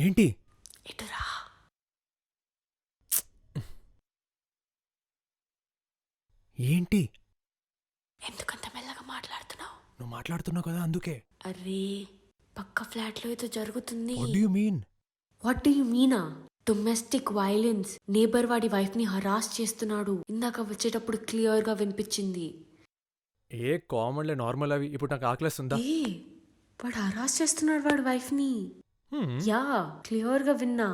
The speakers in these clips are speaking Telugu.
ఏంటి? ఇటురా. ఏంటి? ఎందుకంత మెల్లగా మాట్లాడుతున్నావు? నువ్వు మాట్లాడుతున్నావు కదా అందుకే. అరే పక్క ఫ్లాట్ లో ఏదో జరుగుతుంది. What do you mean? What do you Meena? Domestic violence. Neighbour వాడి వైఫ్ ని హరాస్ చేస్తున్నాడు. ఇందాక వచ్చేటప్పుడు క్లియర్ గా వినిపించింది. ఏ కామన్లే నార్మల్ అవి. ఇప్పుడు నాకు ఆకలేస్తుందా? ఏ వాడు హరాస్ చేస్తున్నాడు వాడి వైఫ్ ని. యా క్లియర్ గా విన్నా.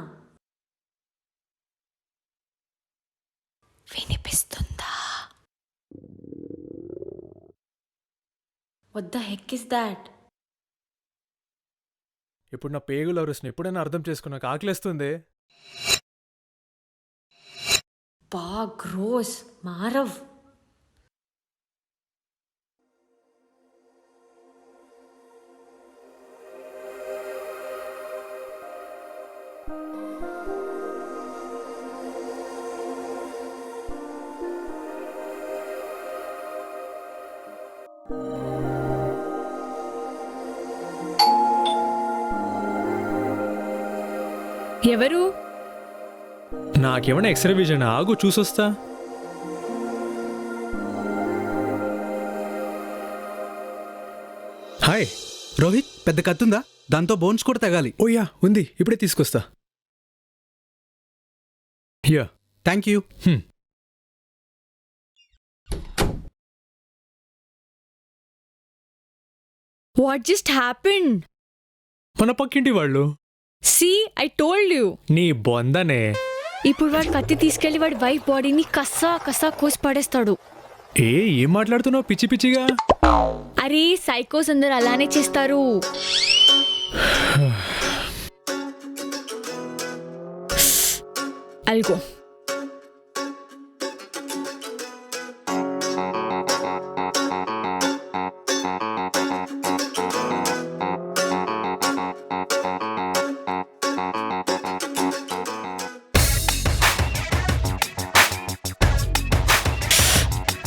వినిపిస్తుందా? What the heck is that? ఇప్పుడు నా పేగులు అరుస్తున్నాయి. ఎప్పుడైనా అర్థం చేసుకున్నాక ఆకలేస్తుంది. బా గ్రోస్ మారవ్. ఎవరు? నాకేమైనా ఎక్స్రే విజన్? ఆగు చూసొస్తా. హాయ్ రోహిత్, పెద్ద కత్తుందా? దాంతో బోన్స్ కూడా తగాలి. ఓ యా ఉంది, ఇప్పుడే తీసుకొస్తా. Yeah thank you. What just happened? మన పక్కింటి వాళ్ళు. See, I told you. నీ బొందనే. ఇప్పుడు వాడు కత్తి తీసుకెళ్లి వాడి వైఫ్ బాడీని కస్సా కోసి పడేస్తాడు. ఏం మాట్లాడుతున్నావు పిచ్చి పిచ్చిగా? అరే సైకోస్ అందరు అలానే చేస్తారు. అల్గో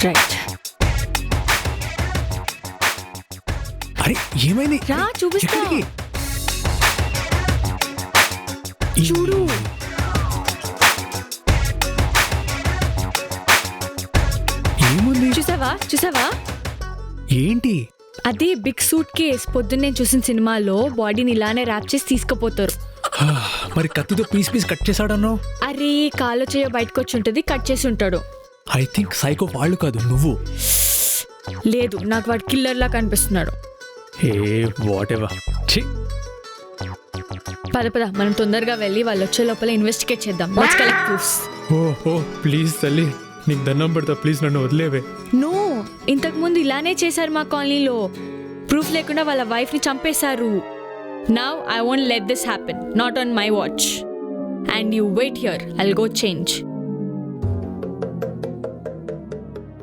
రైట్. అరే ఏమైంది? రా చూపిస్తా. ఎక్కడికి? చూడు. ఏముంది? చూసావా? ఏంటి? అదే బిగ్ సూట్ కేస్. పొద్దున్నే చూసిన సినిమాలో బాడీని ఇలానే ర్యాప్ చేసి తీసుకుపోతారు. మరి కత్తితో పీస్ కట్ చేశాడన్నావు? అరే కాలో చేయో బయటకు వచ్చి ఉంటుంది, కట్ చేసి ఉంటాడు. ఐ థింక్ సైకో వాళ్ళు కాదు నువ్వు. లేదు, నాకు వాడు కిల్లర్ లా కనిపిస్తున్నాడు. Whatever. పద మనం తొందరగా వెళ్ళి వాళ్ళు వచ్చే లోపల ఇన్వెస్టిగేట్ చేద్దాం. Let's collect proofs. Oh please తల్లి, నీకు దండం పెడతా, ప్లీజ్ నన్ను వదిలేవే. నో, ఇంతకు ముందు ఇలానే చేశారు మా కాలనీలో. ప్రూఫ్ లేకుండా వాళ్ళ వైఫ్ ని చంపేశారు. Now I won't let this happen, not on my watch. And you wait here, I'll go change.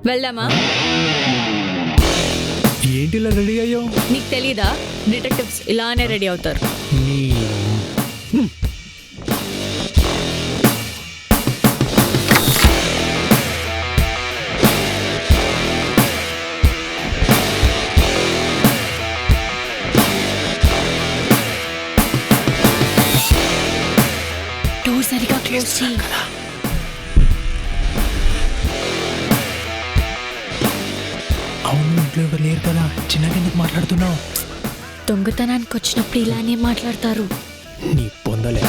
వెళ్దామా? ఏంటి ఇలా రెడీ అయ్యావు? నీకు తెలీదా, డిటెక్టివ్స్ ఇలానే రెడీ అవుతారు. డోర్ సరిగా క్లోజ్ చేయి. అవును, ఇంట్లో ఎవరు లేరు కదా, చిన్నగా ఎందుకు మాట్లాడుతున్నావు? దొంగతనానికి వచ్చినప్పుడు ఇలానే మాట్లాడతారు. నీ పొందలే.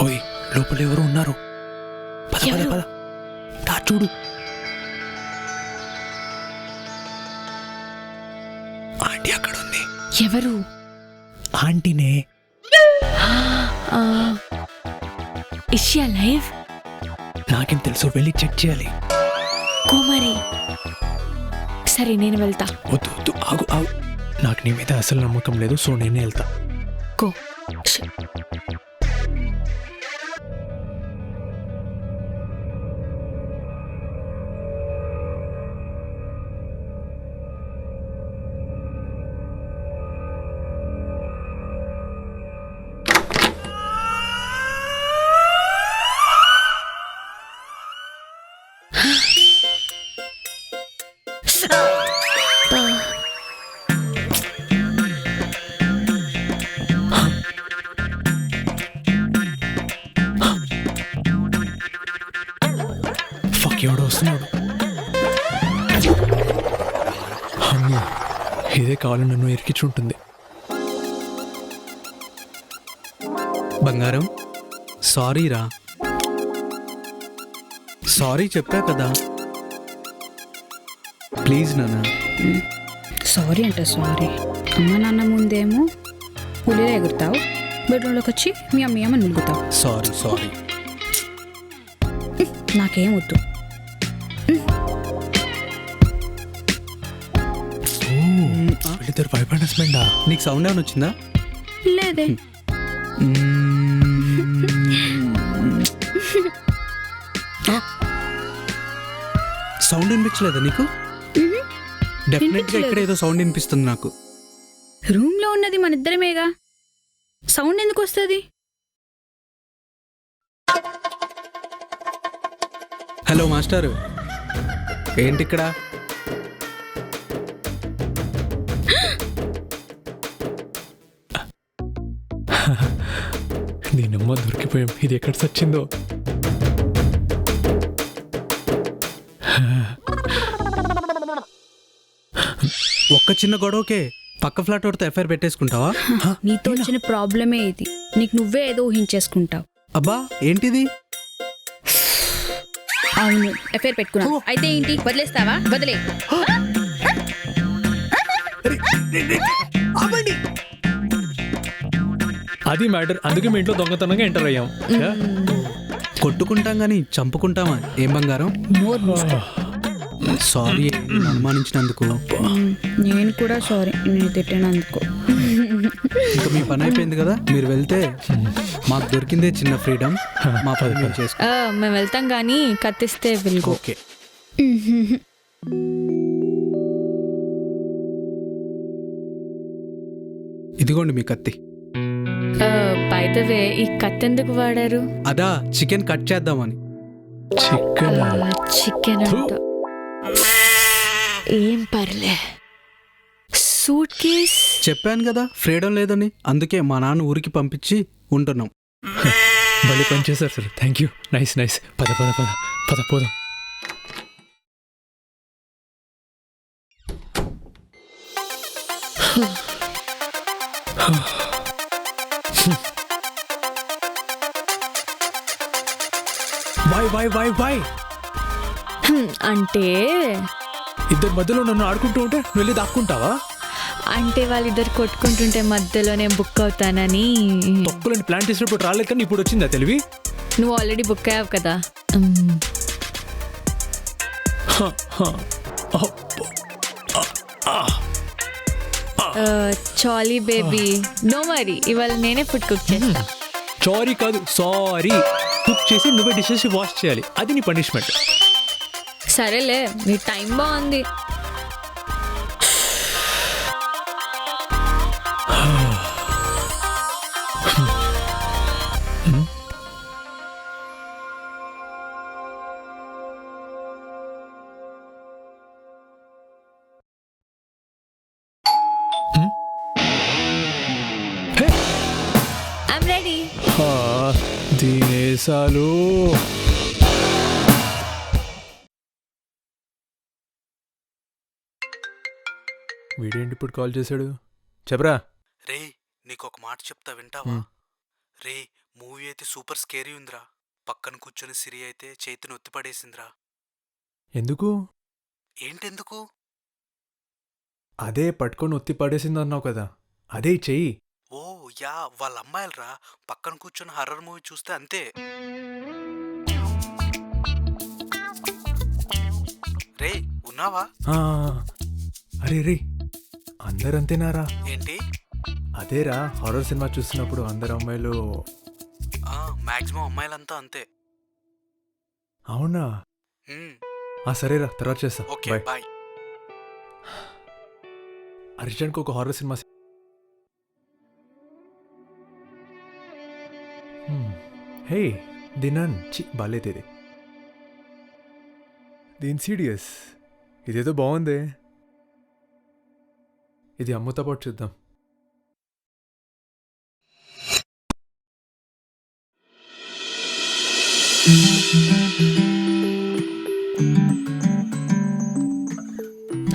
ఓయ్, లోపల ఎవరు ఉన్నారు? పద రా చూడు. ఆంటీ అక్కడ ఉంది. ఎవరు? ఆంటీనే. Is she alive? నాకేం తెలుసు, వెళ్ళి చెక్ చేయాలి. కుమారి, సరే నేను వెళ్తా. వద్దు ఆగు. నాకు నీ మీద అసలు నమ్మకం లేదు, సో నేనే వెళ్తా. గో. ఫక్, ఎవడో వస్తున్నాడు. అమ్మో, ఇదే కావాలి నన్ను ఇరికించుంటుంది. బంగారం సారీ రా, సారీ చెప్పా కదా, ప్లీజ్ నాన్న. సారీ అంటే సారీ. అమ్మ నాన్న ముందేమో పులిలో ఎగురుతావు, బెడ్రూమ్లోకి వచ్చి మీ అమ్మ నులుగుతావు. Sorry sorry. నాకేం వద్దు. వీళ్ళిద్దరు వైఫ్ అండ్ హస్బెండా? నీకు సౌండ్ ఏమైనా వచ్చిందా? లేదే. సౌండ్ వినిపించలేదా నీకు? డెఫినెట్ గా ఇక్కడ ఏదో సౌండ్ వినిపిస్తుంది నాకు. రూమ్ లో ఉన్నది మన ఇద్దరమేగా, సౌండ్ ఎందుకు వస్తుంది? హలో మాస్టర్, ఏంటి ఇక్కడ? దీనమ్మ దొరికిపోయాం. ఇది ఎక్కడ సచ్చిందో. ఒక్క చిన్న గొడవకే పక్క ఫ్లాట్ వాడితో ఎఫ్ఐఆర్ పెట్టేసుకుంటావా? నీతో వచ్చిన ప్రాబ్లమే ఇది. నీకు నువ్వే ఏదో ఊహించేసుకుంటావు. అబ్బా ఏంటిది? అవును, ఎఫ్ఐఆర్ పెట్టుకున్నావు. అయితే ఏంటి, వదిలేస్తావా? వదిలే. అది మ్యాటర్. అందుకే మీ ఇంట్లో దొంగతనంగా ఎంటర్ అయ్యాం. కొట్టుకుంటాం గాని చంపుకుంటామా? ఏం బంగారం? నోరు మూసుకో. సారీ అనుమానించినందుకు. నేను కూడా సారీ నేను తిట్టినందుకు. ఇంకా మీ పని అయిపోయింది కదా, మీరు వెళ్తే మాకు దొరికిందే చిన్న ఫ్రీడమ్. మా పని మేము చేసుకో. మేము వెళ్తాం కానీ కత్తిస్తే విల్గో. ఓకే. ఇదిగోండి మీ కత్తి. బై ద వే, ఈ కత్తి ఎందుకు వాడారు? అదా చికెన్ కట్ చేద్దామని. చికెన్ చికెన్ అంట. ఏం పర్లే. సూట్ కేస్ చెప్పాను కదా ఫ్రీడమ్ లేదని, అందుకే మా నాన్న ఊరికి పంపించి ఉంటున్నాం. భలే పని చేశారు sir. Thank you. Nice nice. పద పద పద పద పోదాం. వై వై వై వై అంటే ఇద్దరి మధ్యలో నన్ను ఆడుకుంటూ ఉంటే వెళ్ళి దాక్కుంటావా? అంటే వాళ్ళిద్దరు కొట్టుకుంటుంటే మధ్యలోనే బుక్ అవుతానని. తొక్కులని ప్లాన్ చేసినప్పుడు రాలేదు కానీ ఇప్పుడు వచ్చిందా తెలివి? నువ్వు ఆల్రెడీ బుక్ అయ్యావు కదా. చాలీ బేబీ, నో వరీ, ఇవాళ నేనే ఫుడ్ కుక్ చేస్తా. సారీ కాదు, సారీ. కుక్ చేసి నువ్వే డిషెస్ వాష్ చేయాలి, అది నీ పనిష్మెంట్. సరేలే, నీ టైం బాగుంది. I'm ready. దినేసాలు. వీడేంటి ఇప్పుడు కాల్ చేశాడు? చెప్పరా. రే నీకు ఒక మాట చెప్తా వింటావా? రే మూవీ అయితే సూపర్ స్కేరీ ఉందిరా. పక్కన కూర్చొని సిరి అయితే చేతిని ఒత్తిపడేసిందిరా. ఎందుకు? ఏంటెందుకు? అదే పట్టుకొని ఒత్తి పడేసింది అన్నావు కదా, అదే చెయ్యి. ఓ యా, వాళ్ళ అమ్మాయిలరా. పక్కన కూర్చొని హర్రర్ మూవీ చూస్తే అంతే. రే ఉన్నావా? అరే రే, అందరంతేనారా? ఏంటి? అదేరా హారర్ సినిమా చూస్తున్నప్పుడు అందరు అమ్మాయిలు. మాక్సిమం అమ్మాయిలంతా అంతే. అవునా? సరేరా, తర్వాత చేస్తా. Okay, bye. బాయ్. అర్జున్కి ఒక హారర్ సినిమా. హే దినన్, బాలేదు ఇది. దీని సీరియస్ ఇదేదో బాగుంది. ఇది అమ్ముతా పాటు చూద్దాం.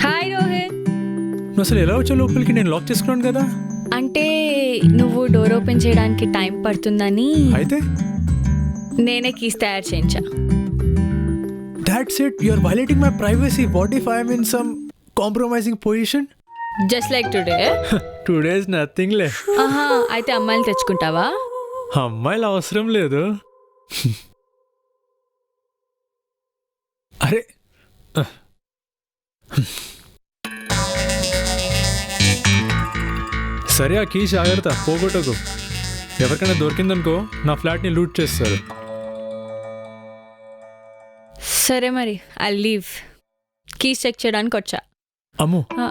హాయ్ రోహిత్. నువ్వు అసలు ఎలా వచ్చావు లోపలికి? నేను లాక్ చేసుకున్నాను కదా. అంటే నువ్వు డోర్ ఓపెన్ చేయడానికి టైం పడుతుందని అయితే నేనే కీస్ తయారు చేయించా. That's it. You're violating my privacy. What if I'm in some compromising position? Just like today. Today is nothing less. ఆహా, అయితే అమ్మాయిలు తెచ్చుకుంటావా? అమ్మాయిలు అవసరం లేదు. అరే సరే, ఆ కీ జాగ్రత్త, పోగొట్టకు. ఎవరికైనా దొరికిందనుకో నా ఫ్లాట్ని లూట్ చేస్తారు. సరే మరి, ఐ లీవ్. కీస్ చెక్ చేయడానికి వచ్చా. అమ్ము, ఆ.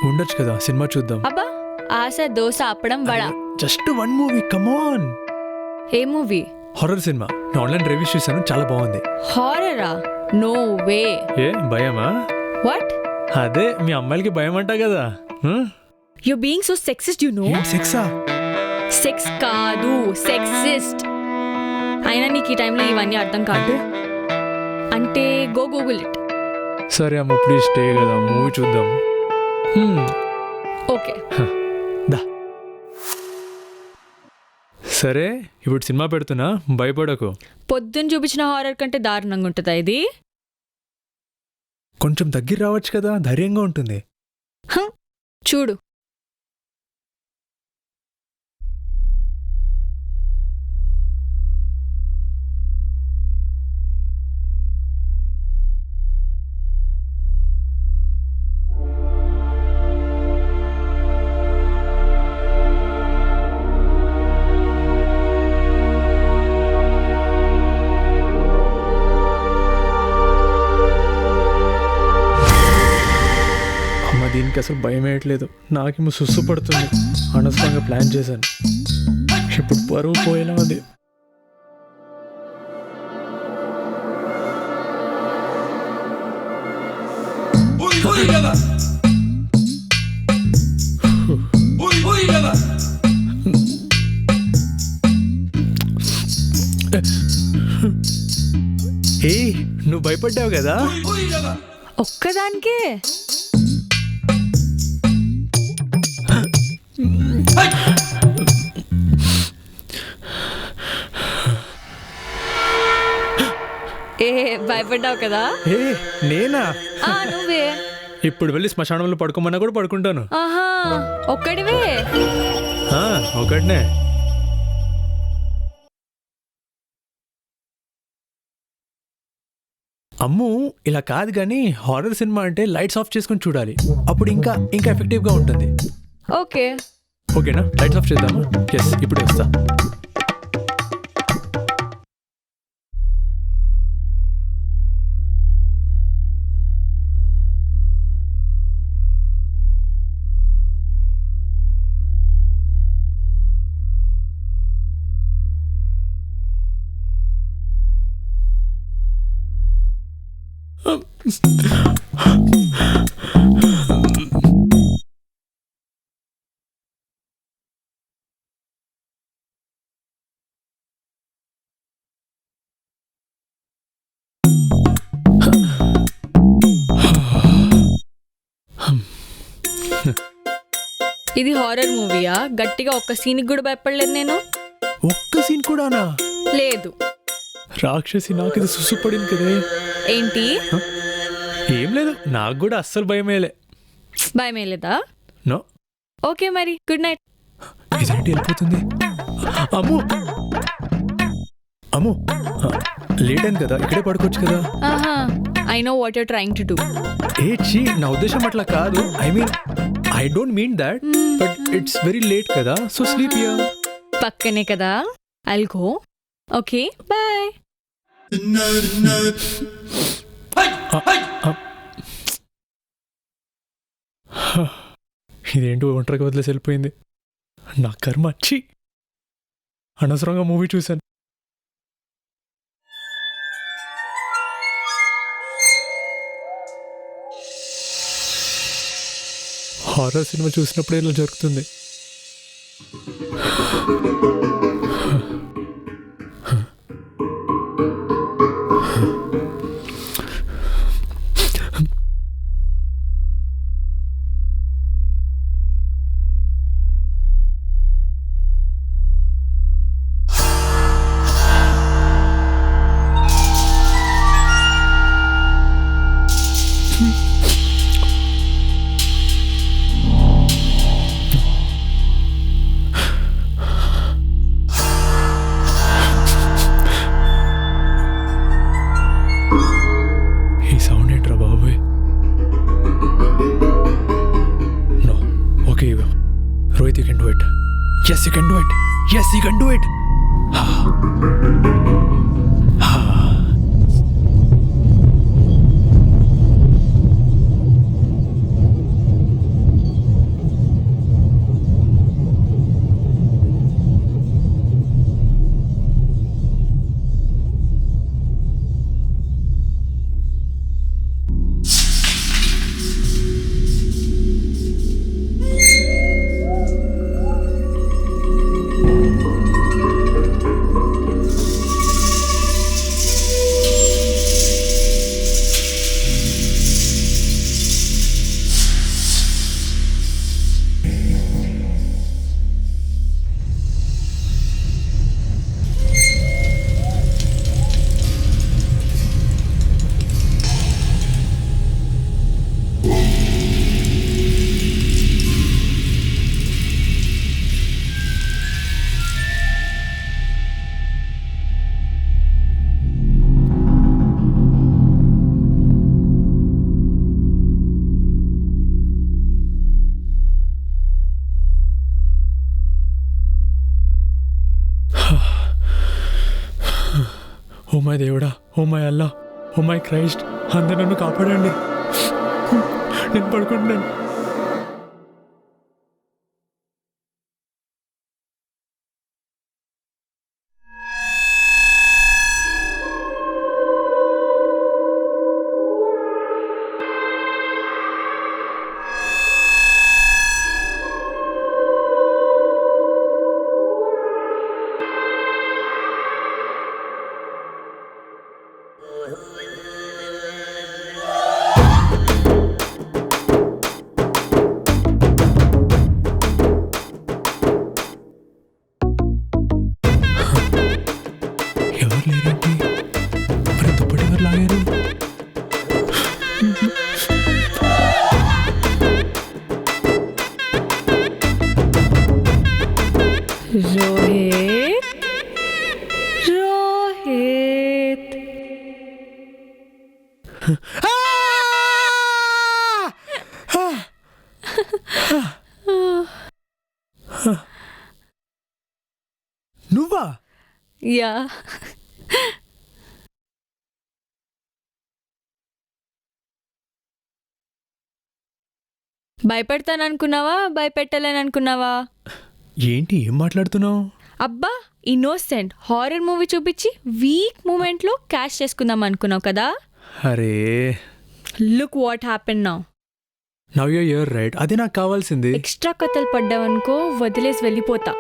ఉండొచ్చు కదా, సినిమా చూద్దాం. అబ్బా, ఆశ దోశ అప్పడం వడ. జస్ట్ వన్ మూవీ, కమాన్. ఏ మూవీ? Horror cinema. నేను ఆన్లైన్ రివ్యూస్ చూసాను, చాలా బాగుంది. హారరా? No way. ఏ భయమా? వాట్? అదే మీ అమ్మాయిలకి భయం అంటా కదా. You being so sexist, you know. సెక్సా? సెక్స్ కాదు, సెక్సిస్ట్. అయినా నీకు ఈ టైంలో ఇవన్నీ అర్థం కాదు. అంటే గో గూగుల్ ఇట్. సరే అమ్మ, ప్లీజ్ స్టే కదా, మూవీ చూద్దాం. ఓకే. దా. సరే, ఇప్పుడు సినిమా పెడుతున్నా, భయపడకు. పొద్దున్న చూపించిన హారర్ కంటే దారుణంగా ఉంటుందా ఇది? కొంచెం దగ్గర రావచ్చు కదా, ధైర్యంగా ఉంటుంది. చూడు. దీనికి అసలు భయం వేయట్లేదు, నాకేమో సుస్సు పడుతుంది. అనవసరంగా ప్లాన్ చేశాను. ఇప్పుడు పరువు పోయేలా ఉంది. ఏ నువ్వు భయపడ్డావు కదా? ఒక్కదానికే? ఏ భయపడ్డావు కదా? ఏ నేనా? నువ్వే. ఇప్పుడు వెళ్ళి శ్మశానంలో పడుకోమన్నా కూడా పడుకుంటాను. ఆహా, ఒక్కడివే? ఒకటినే. అమ్ము, ఇలా కాదు కానీ హారర్ సినిమా అంటే లైట్స్ ఆఫ్ చేసుకుని చూడాలి. అప్పుడు ఇంకా ఇంకా ఎఫెక్టివ్గా ఉంటుంది. ఓకే. ఓకేనా? లైట్స్ ఆఫ్ చేద్దామా? ఎస్, ఇప్పుడు వస్తా. ఇది హారర్ మూవీయా? గట్టిగా ఒక్క సీన్కి కూడా భయపడలేదు నేను. ఒక్క సీన్ కూడానా? లేదు. రాక్షసి, నాకు ఇది సుసు పడింది కదే. ఏంటి? ఏం లేదు, నాకు కూడా అస్సలు భయమేలే. భయమేలేదా? నో. ఓకే మరి, గుడ్ నైట్. ఇదేంటి వెళ్ళిపోతుంది? అమ్ము అమ్ము, లేట్ అయింది కదా, ఇక్కడే పడుకోవచ్చు కదా. ఆహా, I know what you're trying to do. నా ఉద్దేశం అట్లా కాదు. I I don't mean that but it's very late కదా సో స్లీప్ హియర్. పక్కనే కదా, ఐల్ గో. Okay bye. ఇదేంటో ఒంటరిగా వదిలేసి వెళ్ళిపోయింది. నా కర్మ వచ్చి అనవసరంగా మూవీ చూశాను. హారర్ సినిమా చూసినప్పుడే ఇలా జరుగుతుంది. ఈ సౌండ్ ఏంట్రా బాబోయ్. No okay Rohit, you can do it. Yes you can do it. Yes you can do it. Oh my దేవుడా, ఓ మై అల్లా, ఓ మై క్రైస్ట్, అందరూ నన్ను కాపాడండి. నేను పడుకుంటున్నాను. ఎవరు లేరండి, మరి దుప్పటి ఎవరు లాగారు? రోహిత్, రోహిత్. నువ్వా? యా, భయపెడతాననుకున్నావా, భయపెట్టాలని అనుకున్నావా? ఏంటి ఏం మాట్లాడుతున్నావు? అబ్బా, ఇన్నోసెంట్ హారర్ మూవీ చూపించి వీక్ మూమెంట్లో క్యాష్ చేసుకుందాం అనుకున్నావు కదా. అరే look what happen now. Now you're right, అదే నాకు కావాల్సింది. ఎక్స్ట్రా కథలు పడ్డావనుకో వదిలేసి వెళ్ళిపోతా.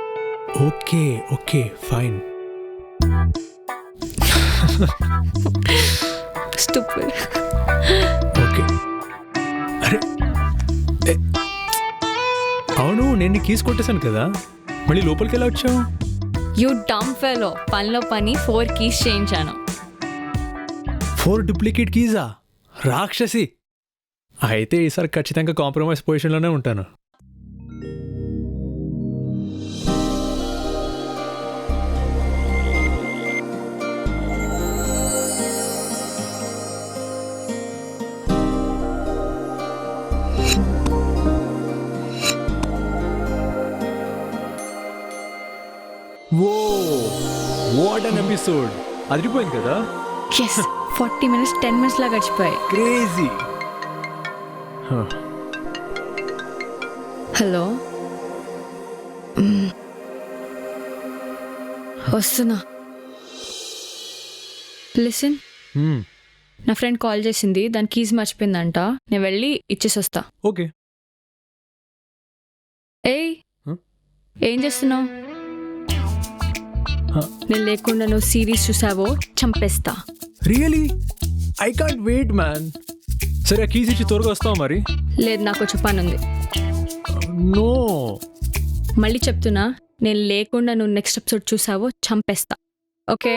Okay okay fine. Stupid. Okay. అరే ఏ, అవును, నేను నీ కీస్ కొట్టేశాను కదా, మళ్ళీ లోపలికి ఎలా వచ్చావు? యూ డమ్ ఫెలో, పనిలో పని 4 కీస్ చేయించాను. 4 డూప్లికేట్ కీజా? రాక్షసి. అయితే ఈసారి ఖచ్చితంగా కాంప్రమైజ్ పొజిషన్లోనే ఉంటాను. ఓ వాట్ అన్ ఎపిసోడ్, అదిరిపోయింది కదా. ఎస్ 40 minutes 10 minutes లా గడిచిపోయాయి. క్రేజీ. హలో వస్తున్నా. లిసన్, నా ఫ్రెండ్ కాల్ చేసింది, దాని కీస్ మర్చిపోయిందంట. నేను వెళ్ళి ఇచ్చేసి వస్తా. ఓకే. ఏయ్ ఏం చేస్తున్నావు? నేను లేకుండా నువ్వు సిరీస్ చూసావో చంపేస్తా. Really I can't wait man. సరే ఆ కీస్ ఇచ్చి త్వరగా వస్తావు మరి. లేదు, నాకు కొంచెం పని ఉంది. నో, మళ్ళీ చెప్తున్నా, నేను లేకుండా నువ్వు నెక్స్ట్ ఎపిసోడ్ చూసావో చంపేస్తా. ఓకే?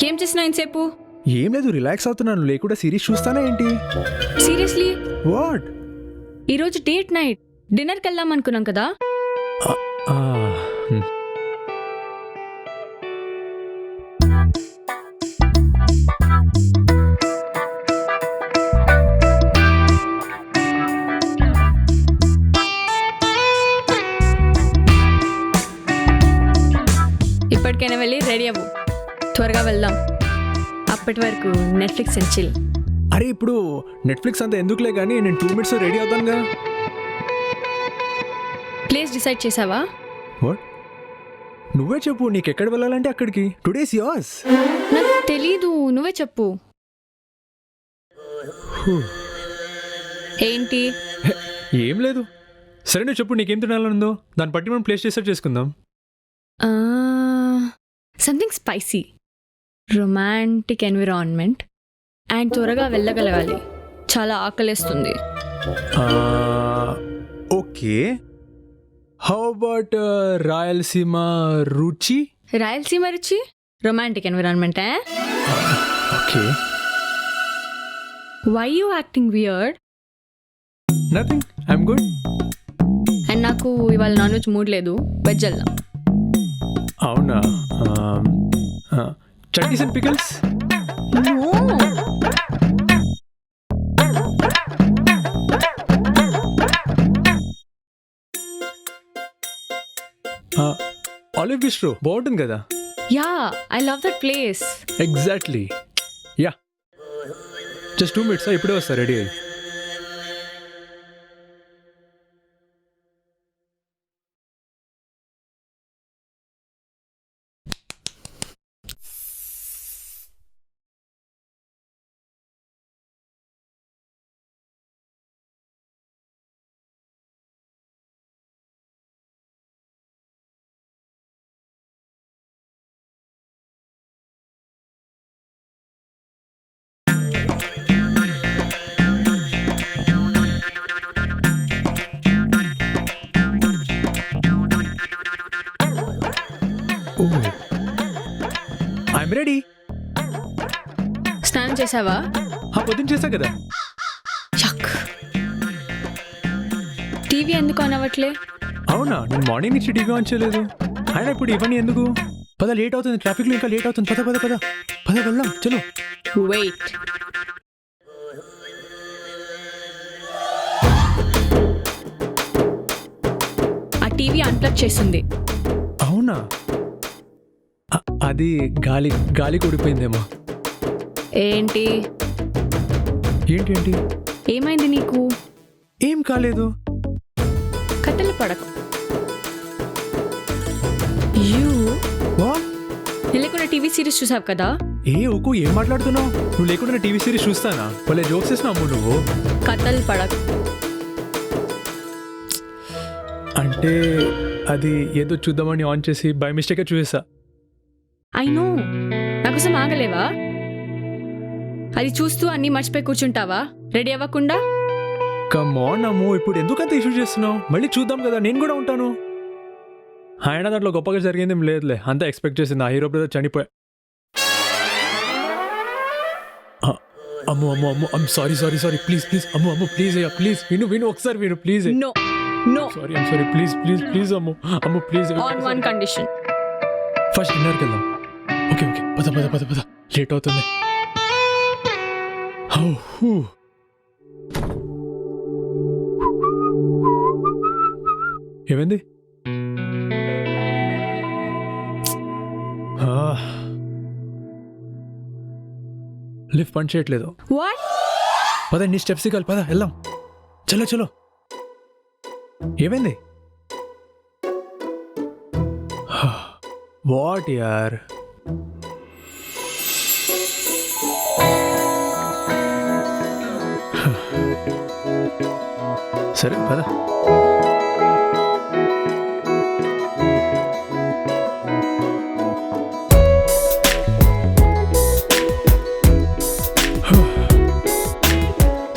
ఏం చేసినావు ఇంతసేపు? ఏం లేదు, రిలాక్స్ అవుతున్నాను. లేకుండా సిరీస్ చూస్తానా ఏంటి? సీరియస్లీ? వాట్? ఈరోజు డేట్ నైట్, డిన్నర్కి వెళ్దాం అనుకున్నాం కదా. ఇప్పటికైనా వెళ్ళి రెడీ అవ్వు, త్వరగా వెళ్దాం. అప్పటి వరకు నెట్ఫ్లిక్స్ అండ్ చిల్. అరే ఇప్పుడు నెట్ఫ్లిక్స్ అంతా ఎందుకులే కానీ నేను 2 minutes రెడీ అవుతానుగా. ప్లేస్ డిసైడ్ చేసావా? వాట్? నువ్వే చెప్పు, నీకు ఎక్కడ వెళ్ళాలంటే అక్కడికి. Today's yours. నాకు తెలీదు, నువ్వే చెప్పు. ఏంటి? ఏం లేదు. సరే నువ్వు చెప్పు, నీకేం తినాలనుందో దాన్ని బట్టి మనం ప్లేస్ డిసైడ్ చేసుకుందాం. Something spicy, romantic environment and త్వరగా వెళ్ళగలగాలి. చాలా ఆకలేస్తుంది. ఓకే, హౌ అబౌట్ రాయలసీమ రుచి? రాయలసీమ రుచి romantic environment. Okay. Why you acting weird? Nothing, I'm good. And నాకు ఇవాళ నాన్ వెజ్ మూడ్ లేదు, వెజ్ వెళ్దాం. అవునా? Chutneys and pickles? Olive Bistro బాగుంటుంది కదా. Yeah, I love that place. Exactly. Yeah, just 2 minutes, ఇప్పుడే వస్తా రెడీ అయ్యి. I'm ready. స్నానం చేసావా? పొద్దున్న చేశా కదా. యక్. టీవీ ఎందుకు ఆన్ అవ్వట్లే? అవునా, నేను మార్నింగ్ నుంచి టీవీ ఆన్ చేయలేదు. అయినా ఇప్పుడు ఇవన్నీ ఎందుకు? పద, లేట్ అవుతుంది, ట్రాఫిక్లో ఇంకా లేట్ అవుతుంది. పద పద పద పద వెళ్దాం, చలో. వెయిట్. ఆ టీవీ అన్ప్లగ్ చేసింది. అవునా? అది గాలి గాలి కూడిపోయిందేమో. ఏంటి? ఏంటి ఏంటి? ఏమైంది నీకు? ఏం కాలేదు. కథలు పడకు. You what? నేను లేకుండా టీవీ సిరీస్ చూసావు కదా? ఓకు ఏం మాట్లాడుతున్నావు? నువ్వు లేకుండా టీవీ సిరీస్ చూస్తానా? వాళ్ళే జోక్స్ వేసినావు నువ్వు. కథలు పడకు. అంటే అది ఏదో చూద్దామని ఆన్ చేసి బై మిస్టేక్గా చూసేసా. ఐ నో, నాకోసం ఆగలేవా? అది చూస్తూ అన్నీ మర్చిపోయి కూర్చుంటావా రెడీ అవ్వకుండా? కమ్ ఆన్ అమ్ము, ఇప్పుడు ఎందుకంత ఇష్యూ చేస్తున్నావు? మళ్ళీ చూద్దాం కదా, నేను కూడా ఉంటాను. ఆయన దాంట్లో గొప్పగా జరిగింది ఏం లేదులే, అంతా ఎక్స్పెక్ట్ చేసింది. ఆ హీరో బ్రదర్ చనిపోయా. Ammu Ammu Ammu I'm sorry sorry sorry please please Ammu Ammu please అయ్యా ప్లీజ్ విను ఒకసారి విను please. No no, sorry I'm sorry please please please Ammu Ammu please. On one condition. First డిన్నర్కి వెళ్దాం. ఓకే ఓకే, పద పద పద పద, లేట్ అవుతుంది. ఏమైంది? లిఫ్ట్ పని చేయట్లేదు. వాట్? పద, నీ స్టెప్స్ కాలి, పద వెళ్దాం. చలో చలో. ఏమైంది? వాట్ యార్? సరే పద.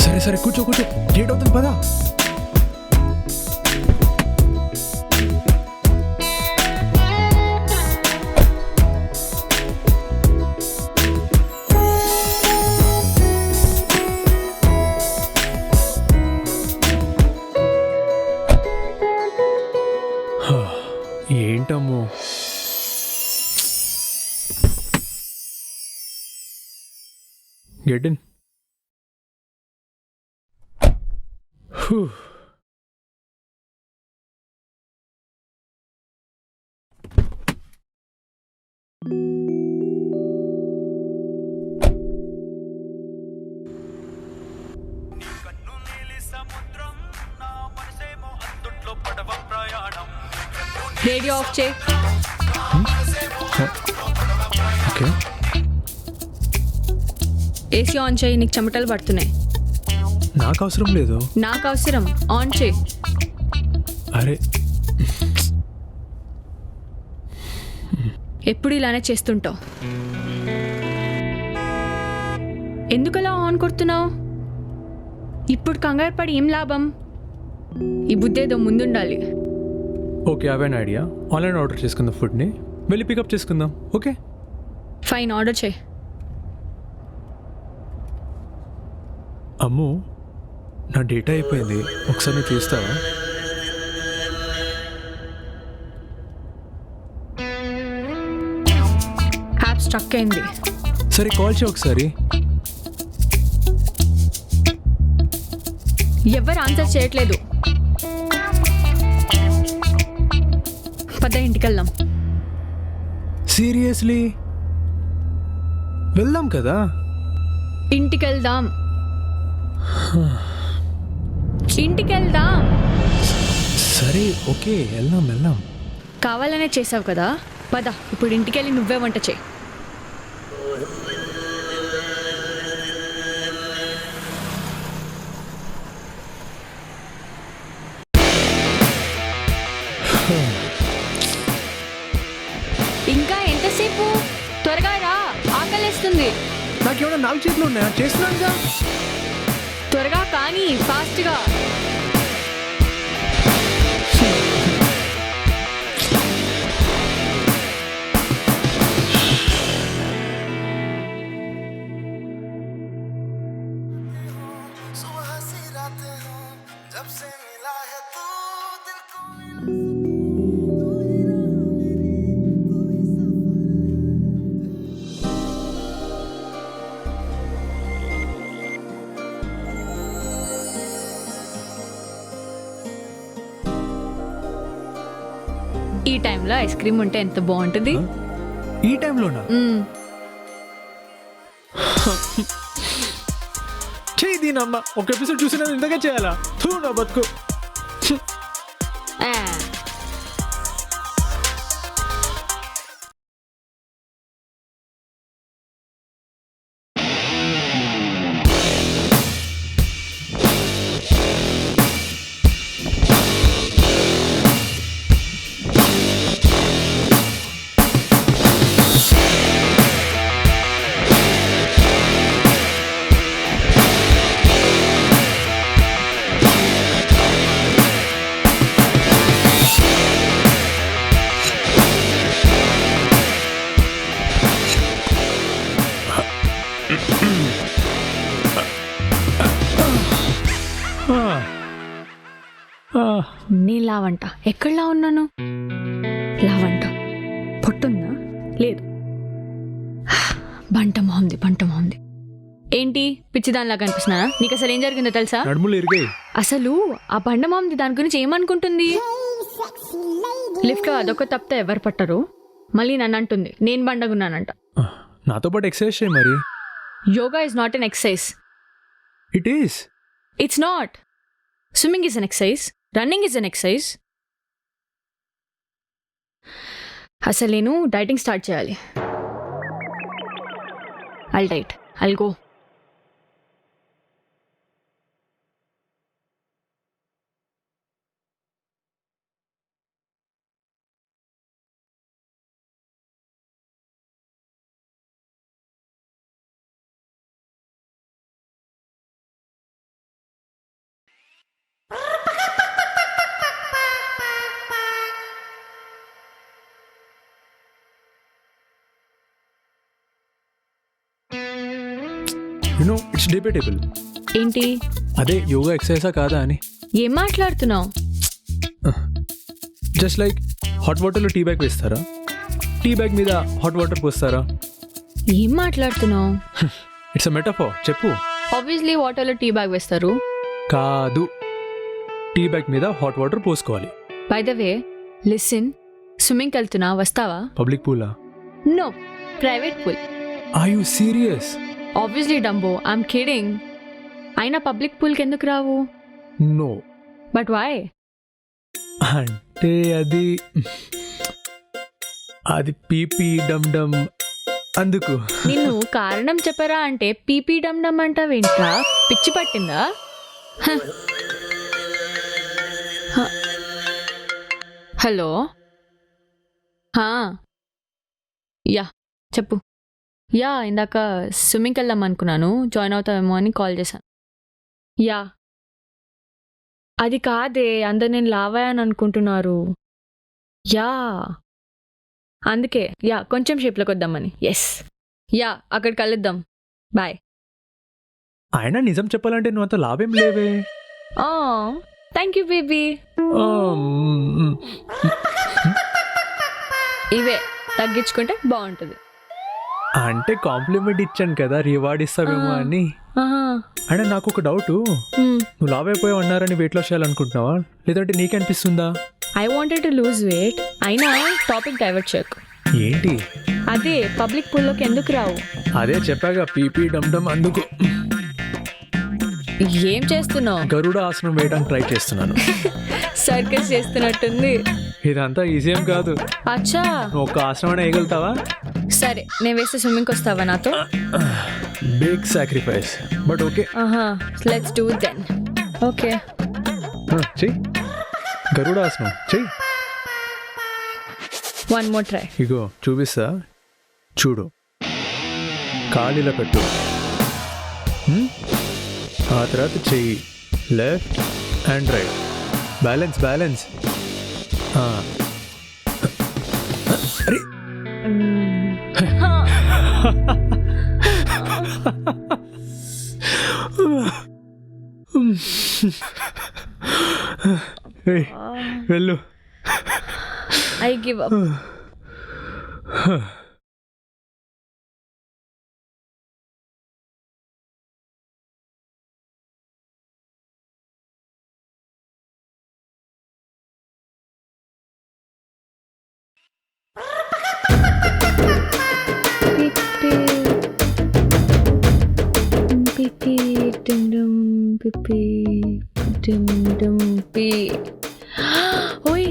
సరే సరే కూర్చో కూర్చో, లేట్ అవుతుంది పదా. ఏంటమ్మో, గెట్ ఇన్. రేడియో ఆఫ్ చేయి. ఓకే, ఏసీ ఆన్ చేయి, నీకు చెమటలు పడుతున్నాయి. నాకు అవసరం లేదు. నాకు అవసరం, ఆన్ చేయి. అరే ఎప్పుడు ఇలానే చేస్తుంటావు. ఎందుకలా ఆన్ కొడుతున్నావు? ఇప్పుడు కంగారు పడి ఏం లాభం? ఈ బుద్ధి ఏదో ముందుండాలి. ఓకే, అవే ఐడియా. ఆన్లైన్ ఆర్డర్ చేసుకుందాం ఫుడ్ని, వెళ్ళి పికప్ చేసుకుందాం. ఓకే ఫైన్, ఆర్డర్ చేయి. అమ్ము, నా డేటా అయిపోయింది, ఒకసారి నువ్వు చూస్తావా? యాప్ స్ట్రక్ అయింది. సరే కాల్ చేయి ఒకసారి. ఎవరు ఆన్సర్ చేయట్లేదు. పద, ఇంటికి వెళ్దాం. సీరియస్లీ వెళ్దాం కదా? ఇంటికి వెళ్దాం. ఇంటికి వెళ్దాం. సరే ఓకే, వెళ్దాం వెళ్దాం. కావాలనే చేసావు కదా, పద ఇప్పుడు ఇంటికి వెళ్ళి నువ్వే వంట చేయి. ఇంకా ఎంతసేపు? త్వరగా రా, ఆకలేస్తుంది. నాకేమైనా 4 చేతులు ఉన్నాయా? చేస్తున్నానుగా. త్వరగా కానీ, ఫాస్ట్గా. ఈ టైంలో ఐస్ క్రీమ్ ఉంటే ఎంత బాగుంటుంది. ఈ టైంలోనా? మ్మ్. ఇది దీని అమ్మ ఒక ఎపిసోడ్ చూసిన ఇంతగా చేయాలా తూ నా బతుకు. ఆ, నేను లావంట. ఎక్కడ లా ఉన్నాను? లావంట పొట్టుందా? లేదు. బంట మొహంది. ఏంటి పిచ్చిదానిలా కనిపిస్తున్నానా? నీకు అసలు ఏం జరిగిందో తెలుసా? నడుములు ఇరిగాయి. అసలు ఆ బండ మొహంది దాని గురించి ఏమనుకుంటుంది? లిఫ్ట్లో అదొక తప్పితే ఎవరు పట్టరు. మళ్ళీ నన్ను అంటుంది నేను బండగున్నానంట. నాతో పాటు ఎక్సర్సైజ్ చేయి మరి. Yoga is not an exercise. It is. It's not. Swimming is an exercise. Running is an exercise. అసలు నేను డైటింగ్ స్టార్ట్ చేయాలి. I'll diet. I'll go. It's debatable. ఏంటి? అదే యోగా ఎక్సర్సైజా కాదా అని. ఏం మాట్లాడుతున్నావు? జస్ట్ లైక్ హాట్ వాటర్లో టీ బ్యాగ్ వేస్తారా, టీ బ్యాగ్ మీద హాట్ వాటర్ పోస్తారా? ఏం మాట్లాడుతున్నావు? It's a metaphor. చెప్పు. ఆబ్వియస్లీ వాటర్లో టీ బ్యాగ్ వేస్తారు. కాదు, టీ బ్యాగ్ మీద హాట్ వాటర్ పోసుకోవాలి. బై ద వే లిసన్, స్విమ్మింగ్కి వెళ్తున్నా, వస్తావా? పబ్లిక్ పూలా? No, private pool. Are you serious? Obviously dumbo, I'm kidding. అయినా పబ్లిక్ పూల్కి ఎందుకు రావు? నో. But why? అంటే అది పీపీ డమ్ డమ్ అందుకు. నిన్ను కారణం చెప్పరా అంటే పీపీ డమ్ డమ్ అంటావేంట్రా? పిచ్చి పట్టిందా? హలో, యా చెప్పు. యా, ఇందాక స్విమ్మింగ్కి వెళ్దాం అనుకున్నాను, జాయిన్ అవుతావేమో అని కాల్ చేశాను. యా, అది కాదే, అందరు నేను లావాయని అనుకుంటున్నారు. యా, అందుకే యా కొంచెం షేప్లోకి వద్దామని. ఎస్, యా అక్కడికి కలుద్దాం. బాయ్. ఆయన నిజం చెప్పాలంటే నువ్వు అంత లాభం లేవే. Thank you baby. ఇవే తగ్గించుకుంటే బాగుంటుంది. అంటే కాంప్లిమెంట్ ఇచ్చాను కదా, రివార్డ్ ఇస్తావేమో అని. అంటే నాకు ఒక డౌట్, నువ్వు లావ్ అయిపోయావు అన్నారని వెయిట్ లాస్ చేయాలనుకుంటున్నావా, లేదంటే నీకే అనిపిస్తుందా? I wanted to lose weight. అయినా టాపిక్ డైవర్ట్ చేయకు. ఏంటి? అదే పబ్లిక్ పూల్లోకి ఎందుకు రావు? అదే చెప్పాగా, పీపీ డమ్ డమ్ అందుకు. ఏం చేస్తున్నావు? గరుడ ఆసనం వేయడానికి ట్రై చేస్తున్నాను. సర్కస్ చేస్తున్నట్టుంది. ఇదంతా ఈజీ ఏం కాదు. అచ్చా, నువ్వు ఒక్క ఆసనం అయినా వేయగలుగుతావా? సరే, నేను వేస్తే స్విమ్మింగ్కి వస్తావా నాతో? Big sacrifice, but okay. Let's do it then. Okay, చెయ్యి. గరుడ ఆసనం చెయ్యి. One more try. ఇగో చూపిస్తా, చూడు. కాలిలా పెట్టు, ఆ తర్వాత చెయ్యి left and right. Balance balance. అరే వెళ్ళు. I give up. పి ఓయ్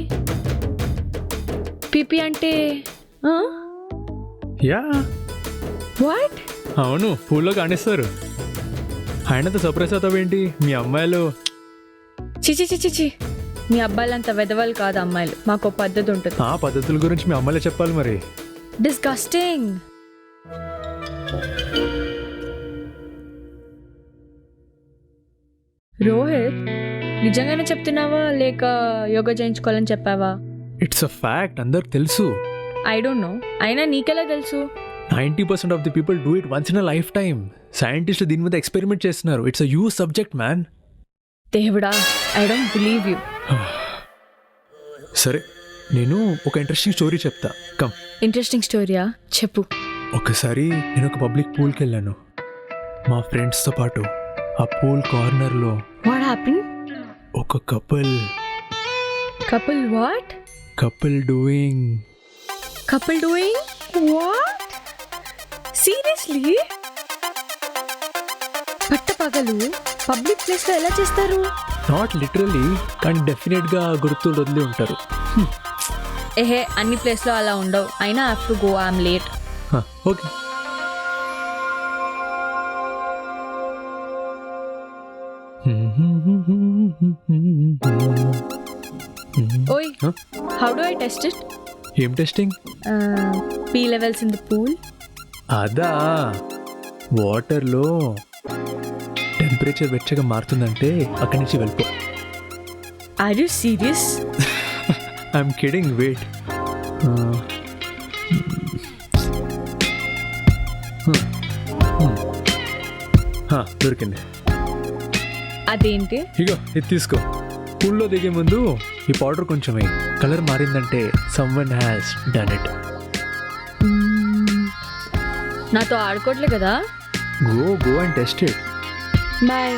పిపి అంటే యా వాట్? అవును, పూల్లో కానిస్తారు. ఆయనతో సర్ప్రైజ్ అవుతావేంటి? మీ అమ్మాయిలు చిచి చిచి చిచి, మీ అబ్బాయిలంత వెదవాళ్ళు కాదు అమ్మాయిలు. మాకు పద్ధతి ఉంటుంది. ఆ పద్ధతుల గురించి మీ అమ్మాయిలే చెప్పాలి మరి. డిస్గస్టింగ్. రోహిత్, నిజంగానే చెప్తున్నావా లేక యోగా చేయించుకోవాలని చెప్పావా? ఇట్స్ అ ఫ్యాక్ట్, అందరికి తెలుసు. I don't know. అయినా నీకెలా తెలుసు? 90% of the people do it once in a life time. సైంటిస్టులు దీని మీద ఎక్స్పెరిమెంట్ చేస్తున్నారు. It's a use subject man. దేవుడా, ఐ డోంట్ బిలీవ్ యూ. సరే, నేను ఒక ఇంట్రెస్టింగ్ స్టోరీ చెప్తా. కమ్. ఇంట్రెస్టింగ్ స్టోరీయా? చెప్పు. ఒకసారి నేను ఒక పబ్లిక్ పూల్కి వెళ్ళాను మా ఫ్రెండ్స్తో పాటు. ఆ పూల్ కార్నర్లో వాట్ హ్యాపెన్? ఒక couple what? Doing couple doing what? Seriously? పట్టపగలు పబ్లిక్ ప్లేస్ లో ఎలా చేస్తారు? నాట్ లిటరలీ, కానీ డెఫినెట్గా గుర్తులు వదిలి ఉంటారు. ఏహే, అన్ని ప్లేస్ లో అలా ఉండవు. అయినా have to go, I'm late. Okay. ఓయ్, how do I test it? ఏం testing? Pee levels in the pool. అదా, వాటర్లో టెంపరేచర్ వెచ్చగా మారుతుందంటే అక్కడి నుంచి వెళ్ళిపో. Are you serious? I'm kidding, wait. దొరికింది. అదేంటి? ఇగో ఇది తీసుకో. పూల్లో దిగే ముందు ఈ పౌడర్ కొంచెం వేయి. కలర్ మారిందంటే సమ్వన్ హ్యాస్ డన్ ఇట్. నాతో ఆడుకోవట్లే కదా? Go and test it. Bye.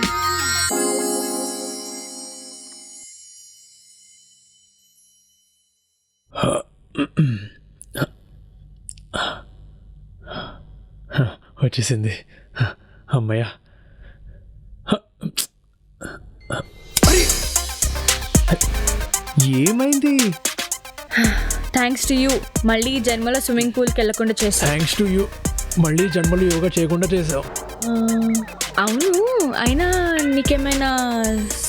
వచ్చేసింది, అమ్మయ్య. ఏమైంది? థ్యాంక్స్ టు యూ, మళ్ళీ ఈ జన్మలో స్విమ్మింగ్ పూల్కి వెళ్ళకుండా చేస్తా. థ్యాంక్స్ టు యూ, మళ్ళీ జన్మలు యోగా చేయకుండా చేసావు. అవును, అయినా నీకేమైనా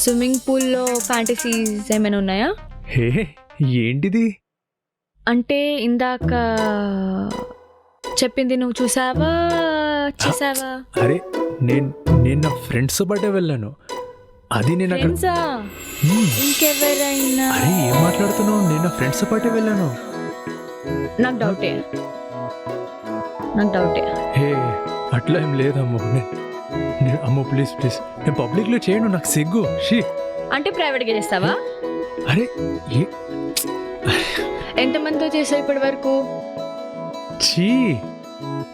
స్విమ్మింగ్ పూల్లో ఫ్యాంటసీస్ ఏమైనా ఉన్నాయా? హే, ఏంటిది? అంటే ఇందాక చెప్పింది నువ్వు చూసావా చేసావా? అరే, నేను నా ఫ్రెండ్స్తో పాటే వెళ్ళాను. అది నేను అక్కడ. ఫ్రెండ్సా? ఇంకెవరైనా? అరే, ఏం మాట్లాడుతున్నావు? నేను నా ఫ్రెండ్స్తో పాటే వెళ్ళాను. నాకు డౌటే. హే, అట్లా ఏం లేదమ్మో. అమ్మో ప్లీజ్ నేను పబ్లిక్లో చేయను, నాకు సిగ్గు. షీ. అంటే ప్రైవేట్గా చేస్తావా? అరే, ఎంతమందితో చేసావు ఇప్పటి వరకు? చీ,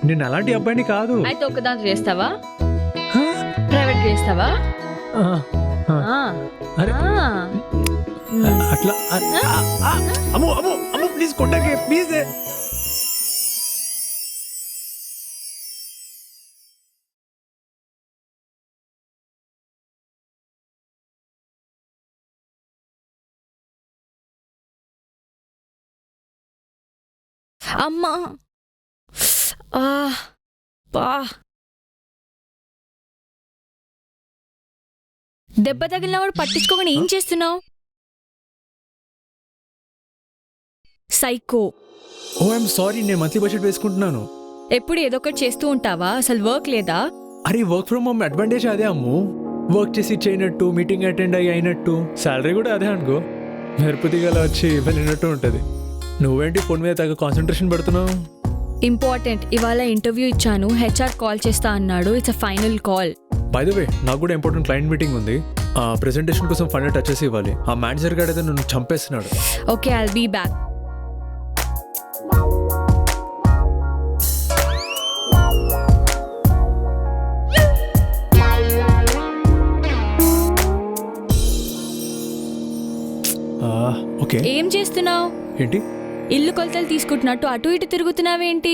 నేను అలాంటి అబ్బాయిని కాదు. అయితే ఒక్కదాంతో చేస్తావా? ప్రైవేట్గా చేస్తావా? అరే, అట్లా అమ్మో ప్లీజ్ కొట్టకే, ప్లీజ్. అమ్మా, బా, దెబ్బ తగిలిన వాడు పట్టించుకోకుండా ఏం చేస్తున్నావు? సైకో. ఓ ఐఎమ్ సారీ, నేను మంత్లీ బడ్జెట్ వేసుకుంటున్నాను. ఎప్పుడు ఏదో ఒకటి చేస్తూ ఉంటావా? అసలు వర్క్ లేదా? అరే, వర్క్ ఫ్రమ్ హోమ్ అడ్వాంటేజ్ అదే అమ్ము. వర్క్ చేసి చేయనట్టు, మీటింగ్ అటెండ్ అయినట్టు, శాలరీ కూడా అదే అనుకో. మెరుపుదిగా వచ్చి వెళ్ళినట్టు ఉంటుంది. నువ్వేంటి ఫోన్ మీద తగ్గ కాన్సన్ట్రేషన్ పెడుతున్నావు? ఇంపార్టెంట్, ఇవాళ ఇంటర్వ్యూ ఇచ్చాను. హెచ్ఆర్ కాల్ చేస్తా అన్నాడు. It's a final call. By the వే, నాకు కూడా ఇంపార్టెంట్ క్లయింట్ మీటింగ్ ఉంది. ఆ ప్రెజెంటేషన్ కోసం ఫండ్ టచ్ చేసి ఇవ్వాలి. ఆ మేనేజర్ గారు అయితే నన్ను చంపేస్తున్నాడు. Okay, I'll be back. Okay. ఏం చేస్తున్నావు? ఏంటి? ఇల్లు కొలతలు తీసుకుంటున్నట్టు అటు ఇటు తిరుగుతున్నావేంటి?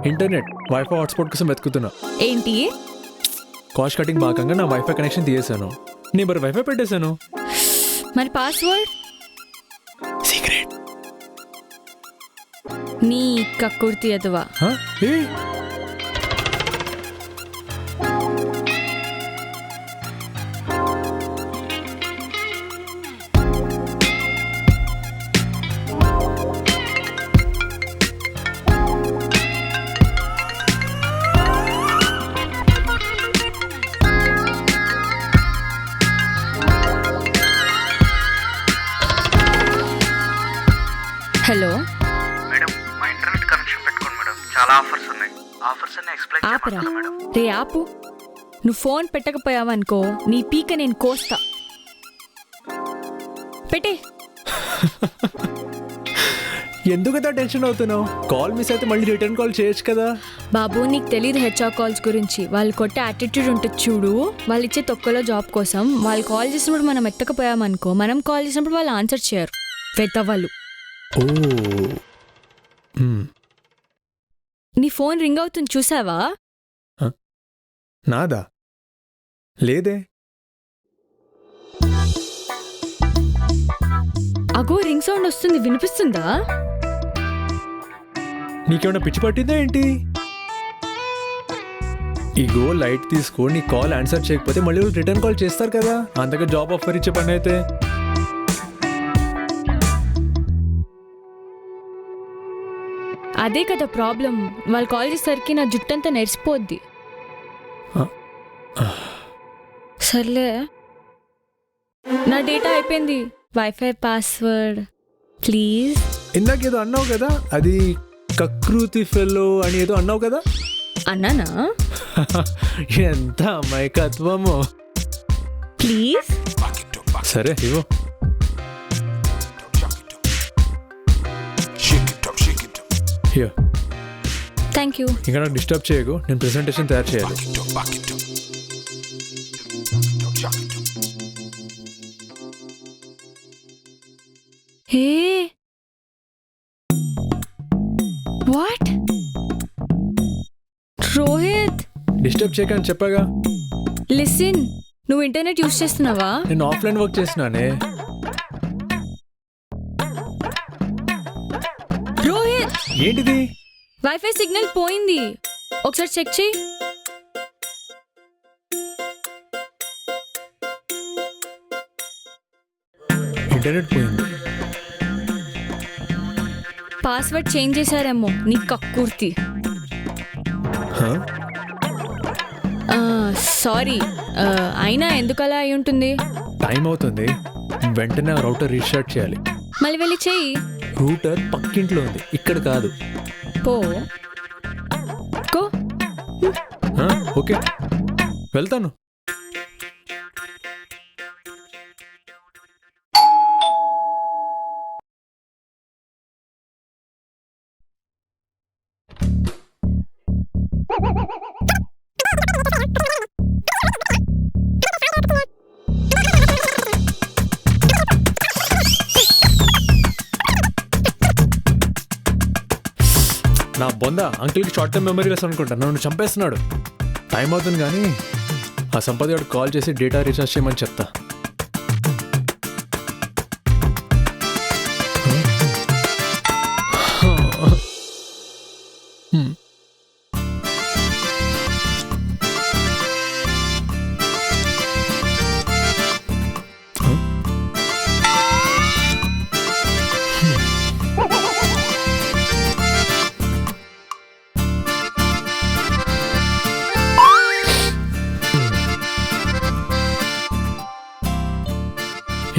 ఇంటర్నెట్ వైఫై హాట్స్పాట్ కోసం వెతుకుతున్నా. ఏంటి? కాస్ట్ కటింగ్ భాగంగా నా వైఫై కనెక్షన్ తీసేశాను. నేబర్ వైఫై పెట్టేశాను. మరి పాస్వర్డ్ సీక్రెట్. నీ కక్కుర్తి ఎదువా. ఏ హలో మేడం మా ఇంటర్నెట్ కనెక్షన్ పెట్టుకోండి మేడం, చాలా ఆఫర్స్ ఉన్నాయి. ఆఫర్స్ అన్ని ఎక్స్ప్లెయిన్ ఆపరా చేయమంటారా మేడం? రే ఆపు. నువ్వు ఫోన్ పెట్టకపోయావనుకో నీ పీక నేను కోస్తా. పెట్టే. ఎందుకంత టెన్షన్ అవుతున్నావు? కాల్ మిస్ అయితే మళ్ళీ రిటర్న్ కాల్ చేయొచ్చు కదా. బాబు నీకు తెలియదు హెచ్ఆర్ కాల్స్ గురించి. వాళ్ళు కొట్టే యాటిట్యూడ్ ఉంటుంది చూడు. వాళ్ళు ఇచ్చే తొక్కలో జాబ్ కోసం వాళ్ళు కాల్ చేసినప్పుడు మనం ఎత్తకపోయామనుకో, మనం కాల్ చేసినప్పుడు వాళ్ళు ఆన్సర్ చేయరు. వెతవ్వాలి. ఓ నీ ఫోన్ రింగ్ అవుతుంది చూసావా? నాదా? లేదే. అగో రింగ్ సౌండ్ వస్తుంది, వినిపిస్తుందా? నీకేమైనా పిచ్చి పట్టిందా ఏంటి? ఇగో లైట్ తీసుకో. నీ కాల్ ఆన్సర్ చేయకపోతే మళ్ళీ రిటర్న్ కాల్ చేస్తారు కదా. అంతగా జాబ్ ఆఫర్ ఇచ్చే పని అయితే. అదే కదా ప్రాబ్లం. వాళ్ళు కాల్ చేసేసరికి నా జుట్టంతా నెరిసిపోద్ది. సర్లే, నా డేటా అయిపోయింది. Wifi password please. ఇందాకేదో అన్నావు కదా, అది కకృతి ఫెల్లో అని ఏదో అన్నావు కదా. అన్నానా? ఎంత అమాయకత్వమో. ప్లీజ్. సరే ఇవ్వు. Here. Thank you. ఇంకా నాకు డిస్టర్బ్ చేయకు, నేను ప్రెజెంటేషన్ తయారు చేయాలి. Hey what? రోహిత్ డిస్టర్బ్ చేయకని చెప్పాగా. లిసన్, నువ్వు ఇంటర్నెట్ యూజ్ చేస్తున్నావా? నేను ఆఫ్లైన్ వర్క్ చేసినానే. రోహిత్ ఏంటిది? వైఫై సిగ్నల్ పోయింది, ఒకసారి చెక్ చేయి. ఇంటర్నెట్ పోయింది. పాస్వర్డ్ చేంజ్ చేశారేమో నీ కక్కుర్తి. Huh? సారీ, అయినా ఎందుకు అలా అయి ఉంటుంది? టైం అవుతుంది, వెంటనే ఆ రౌటర్ రీస్టార్ట్ చేయాలి. మళ్ళీ వెళ్ళి చెయ్యి. రూటర్ పక్కింట్లో ఉంది, ఇక్కడ కాదు. పో గో. ఓకే, వెళ్తాను. నా బొంద అంకుల్కి షార్ట్ టర్మ్ మెమరీ లెస్ అనుకుంటా, నన్ను చంపేస్తున్నాడు. టైం అవుతుంది కానీ ఆ సంపద గారికి కాల్ చేసి డేటా రీఛార్జ్ చేయమని చెప్తా.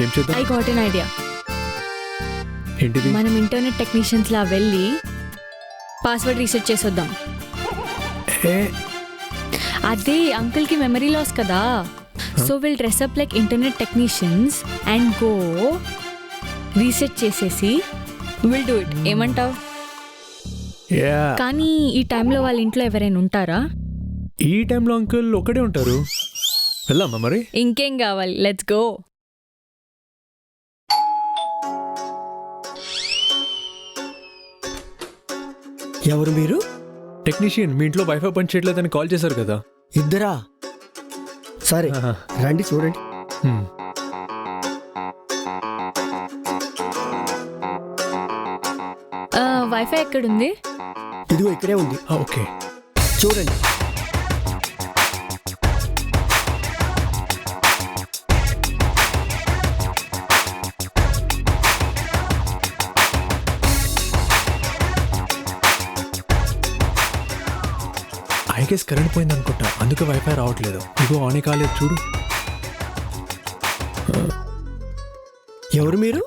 ఏం చేద్దాం? I got an idea. ఏంటిది? మనం ఇంటర్నెట్ టెక్నీషియన్స్ లా వెళ్ళి పాస్వర్డ్ రీసెట్ చేసొద్దాం. అదే అంకుల్ కి మెమరీ లాస్ కదా, so will dress up like internet technicians and go reset చేసేసి విల్ డూ ఇట్. ఏమంటావ్? కానీ ఈ టైంలో వాళ్ళ ఇంట్లో ఎవరైనా ఉంటారా? ఈ టైంలో అంకుల్ ఒక్కడే ఉంటారు. వెళ్దామా మరి? ఇంకేం కావాలి, లెట్స్ గో. ఎవరు మీరు? టెక్నీషియన్, మీ ఇంట్లో వైఫై పని చేయట్లేదని కాల్ చేశారు కదా. ఇద్దరా? సరే రండి చూడండి. వైఫై ఎక్కడుంది? ఇదిగో ఇక్కడే ఉంది, ఓకే. చూడండి. ఐగెస్ కరెంట్ పోయింది అనుకుంటా, అందుకే వైఫై రావట్లేదు. ఇగో ఆన్ కాలేదు చూడు. ఎవరు మీరు?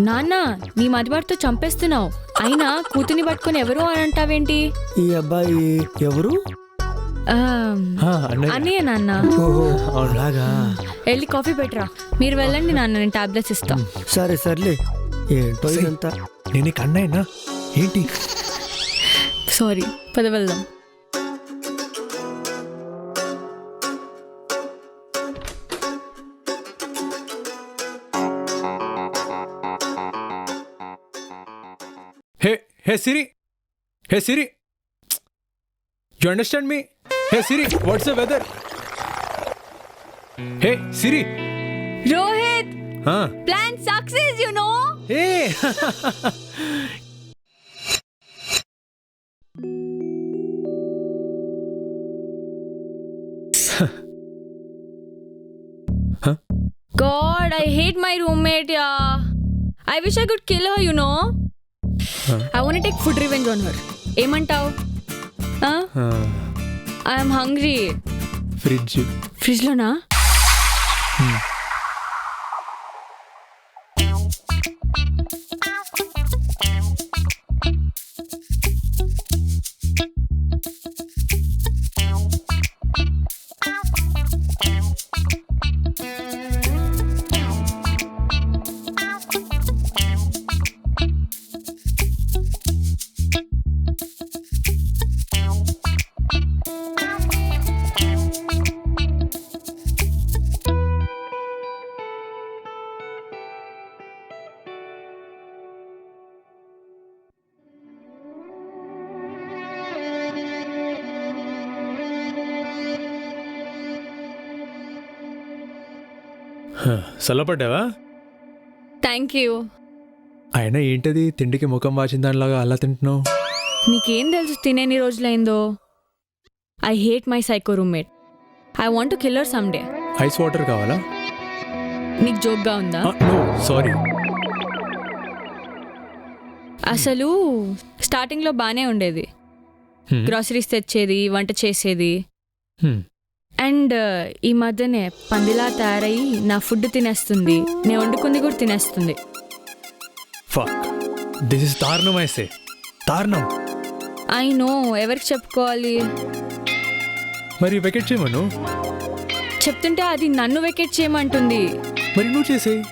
నాన్న, నీ మదివాడితో చంపేస్తున్నావు. అయినా కూతుని పట్టుకొని ఎవరు అని అంటావేంటి? ఈ అబ్బాయి ఎవరు? అన్నయ్య నాన్న. ఓహో, అలాగా. వెళ్ళి కాఫీ పెట్టరా. మీరు వెళ్ళండి నాన్న, నేను టాబ్లెట్స్ ఇస్తా. సరే సర్లే. ఏంటో ఇదంతా. నేను నీకు అన్నయ్యనా ఏంటి? సారీ, పద వెళ్దాం. Hey Siri. Hey Siri. You understand me? Hey Siri, what's the weather? Hey Siri. Rohit, Huh? Plan success, you know. Hey. God, I hate my roommate, yeah. I wish I could kill her, you know. I want to take food revenge on her. ఏమంటావు? I'm hungry. ఫ్రిడ్జ్లోనా? చల్లపడ్డావా? Thank you. అయినా ఏంటది తిండికి ముఖం వాచిన దానిలాగా అలా తింటున్నావు? నీకేం తెలుసు తినేని రోజులైందో? I hate my psycho roommate. I want to kill her some day. Ice water కావాలా? నీకు జోక్గా ఉందా? No sorry. అసలు స్టార్టింగ్లో బాగానే ఉండేది. గ్రాసరీస్ తెచ్చేది, వంట చేసేది. అండ్ ఈ మధ్యనే పందిలా తయారయ్యి నా ఫుడ్ తినేస్తుంది, నేను వండుకుంది కూడా తినేస్తుంది. ఫక్, దిస్ ఇస్ దారుణం. ఐసే దారుణం. ఐ నో, ఎవరికి చెప్పుకోవాలి? మరి వెకెట్ చేయమను. చెప్తుంటే అది నన్ను వెకేట్ చేయమంటుంది. మరి నువ్వు చేసేయి.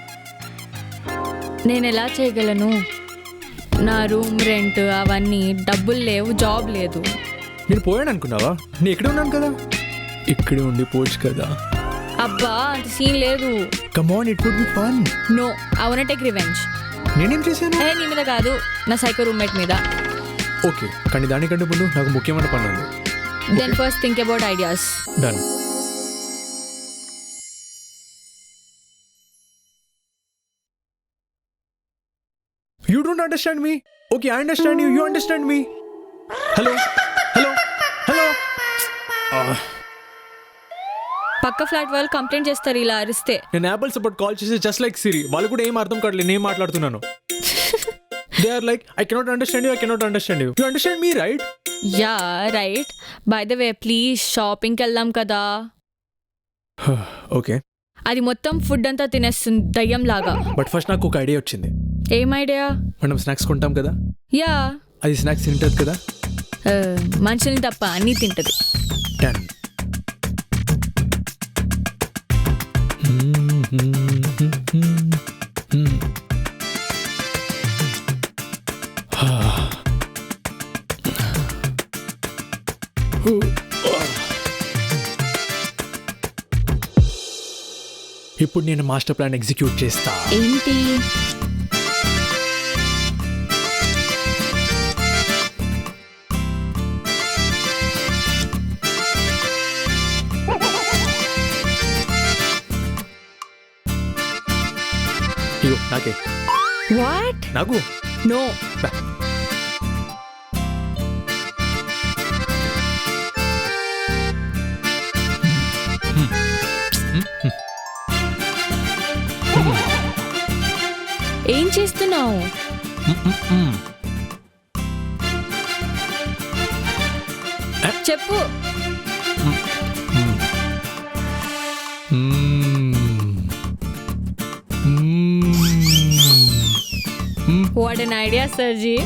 నేను ఎలా చేయగలను? నా రూమ్ రెంట్ అవన్నీ, డబ్బులు లేవు, జాబ్ లేదు. నేను పోయాను అనుకున్నావా? నేను ఇక్కడే ఉన్నాను కదా. ఇక్కడే ఉండి పోవచ్చు కదా. అబ్బా, అంత సీన్ లేదు. Come on, it would be fun. No, I want take revenge. నేనేం చేశాను? నీ మీద కాదు, నా సైకో రూమ్మేట్ మీద. ఓకే, కానీ దానికంటే ముందు నాకు ముఖ్యమైన పని ఉంది. Then first think about ideas. Done. You don't understand me. Okay, I understand you. You understand me. Hello. Hello. Hello. పక్క ఫ్లాట్ వాళ్ళు కంప్లైంట్ చేస్తారు ఇలా అరిస్తే. నేను యాపిల్ సపోర్ట్ కాల్ చేసి జస్ట్ లైక్ సిరి, వాళ్ళు కూడా ఏం అర్థం కావట్లేదు నేను మాట్లాడుతున్నాను. They are like, I cannot understand you. I cannot understand you. You understand me, right? Yeah right. By the way, please షాపింగ్కి వెళ్దాం కదా. ఓకే. అది మొత్తం ఫుడ్ అంతా తినేస్తుంది దయ్యం లాగా. బట్ ఫస్ట్ నాకు ఒక ఐడియా వచ్చింది. ఏం ఐడియా? మనం స్నాక్స్ కొంటాం కదా. యా, అది స్నాక్స్ తింటది కదా. మనుషుల్ని తప్ప అన్నీ తింటది. డన్. ఇప్పుడు నేను మాస్టర్ ప్లాన్ ఎగ్జిక్యూట్ చేస్తా. ఏంటి? నాకే వాట్? నాకు నో. ఏం చేస్తున్నావు? చెప్పు. వాట్ ఎన్ ఐడియా సర్జీ.